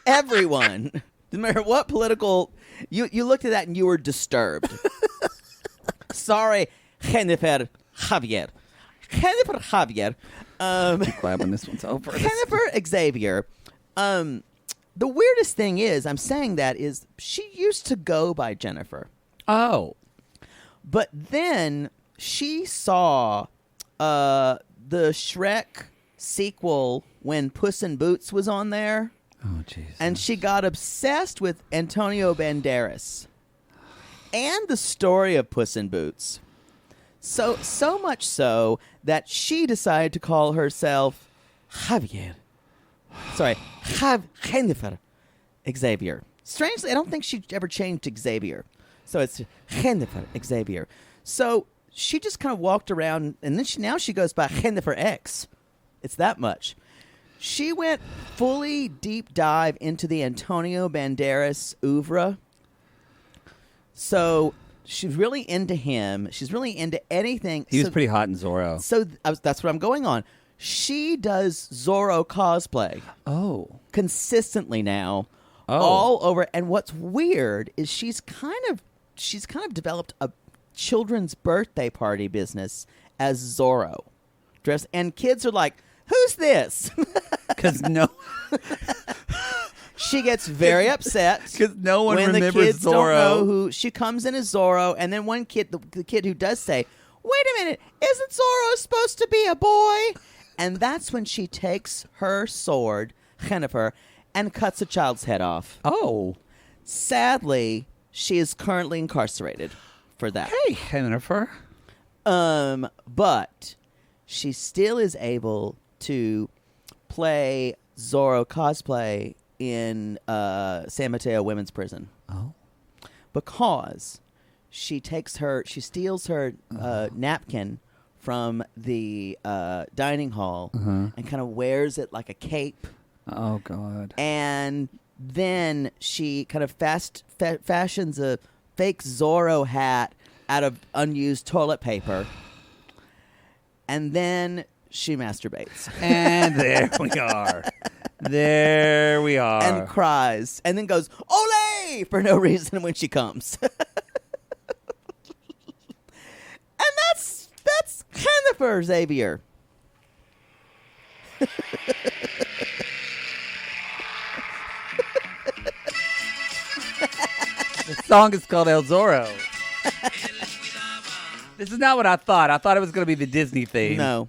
Everyone, no matter what political, you looked at that and you were disturbed. Sorry, Jennifer Javier. Jennifer Javier. Be quiet when this one's over. Jennifer Xavier. The weirdest thing is, I'm saying that is she used to go by Jennifer. Oh. But then she saw the Shrek sequel when Puss in Boots was on there. Oh, jeez. And she got obsessed with Antonio Banderas and the story of Puss in Boots. So much so that she decided to call herself Javier. Sorry, Jennifer Xavier. Strangely, I don't think she ever changed to Xavier. So it's Jennifer Xavier. So she just kind of walked around, and then now she goes by Jennifer X. It's that much. She went fully deep dive into the Antonio Banderas oeuvre. So she's really into him. She's really into anything. He was pretty hot in Zorro. So that's what I'm going on. She does Zorro cosplay. Oh. Consistently now. Oh. All over. And what's weird is she's kind of developed a children's birthday party business as Zorro. And kids are like, "Who's this?" Because no. She gets very upset because no one when remembers the kids Zorro. Don't know who she comes in as Zorro, and then one kid, the kid who does say, "Wait a minute, isn't Zorro supposed to be a boy?" And that's when she takes her sword, Jennifer, and cuts a child's head off. Oh, sadly, she is currently incarcerated for that. Hey, Jennifer. But she still is able to play Zorro cosplay in San Mateo Women's Prison. Oh. Because she steals her napkin from the dining hall and kind of wears it like a cape. Oh, God. And then she kind of fashions a fake Zorro hat out of unused toilet paper. And then she masturbates. And there we are. There we are. And cries. And then goes, "Ole!" for no reason when she comes. And that's Jennifer Xavier. The song is called El Zorro. This is not what I thought. I thought it was going to be the Disney theme. No.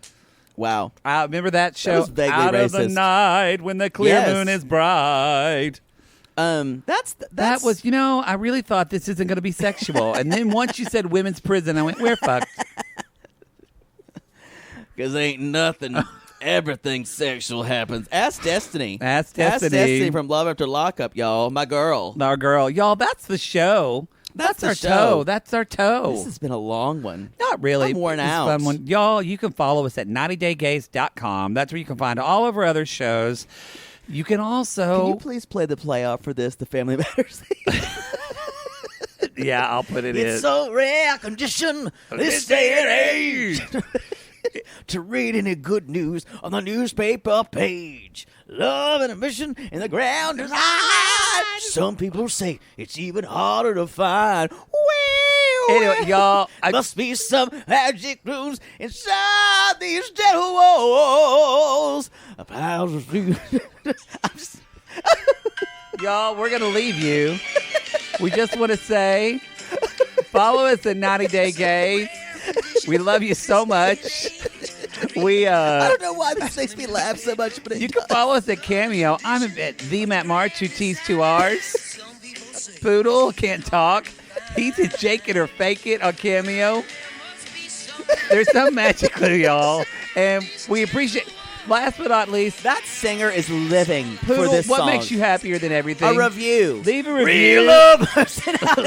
Wow. I remember that show, That was vaguely Out racist. of the Night when the clear moon is bright. That was, I really thought this isn't going to be sexual. And then once you said women's prison, I went, we're fucked. Because ain't nothing everything sexual happens. Ask Destiny. Ask Destiny from Love After Lockup, y'all. My girl. Our girl. Y'all, that's the show. That's the our show. toe. That's our toe. This has been a long one. Not really. I'm worn It's a out. fun one. Y'all, you can follow us at 90daygays.com. That's where you can find all of our other shows. You can also... Can you please play the playoff for this, the Family Matters thing? Yeah, I'll put it in. It's so rare condition this day and age to read any good news on the newspaper page. Love and ambition in the ground is high. Some people say it's even harder to find. Anyway, y'all, must be some magic rooms inside these dead walls. A piles of y'all, we're going to leave you. We just want to say, follow us at 90 Day Gays. We love you so much. I don't know why this makes me laugh so much, but you can follow us at Cameo. I'm at the Matt March, 2 T's, 2 R's. Poodle can't talk. He's at Jake It or Fake It on Cameo. There's some magic to y'all, and we appreciate. Last but not least, that singer is living Poodle, for this what song. makes you happier than everything? A review. Leave a review. Real love.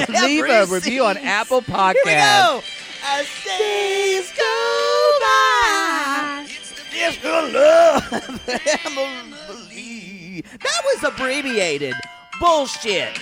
Leave a review on Apple Podcasts. Here we go. As days go by, just your love, Emily. That was abbreviated. Bullshit.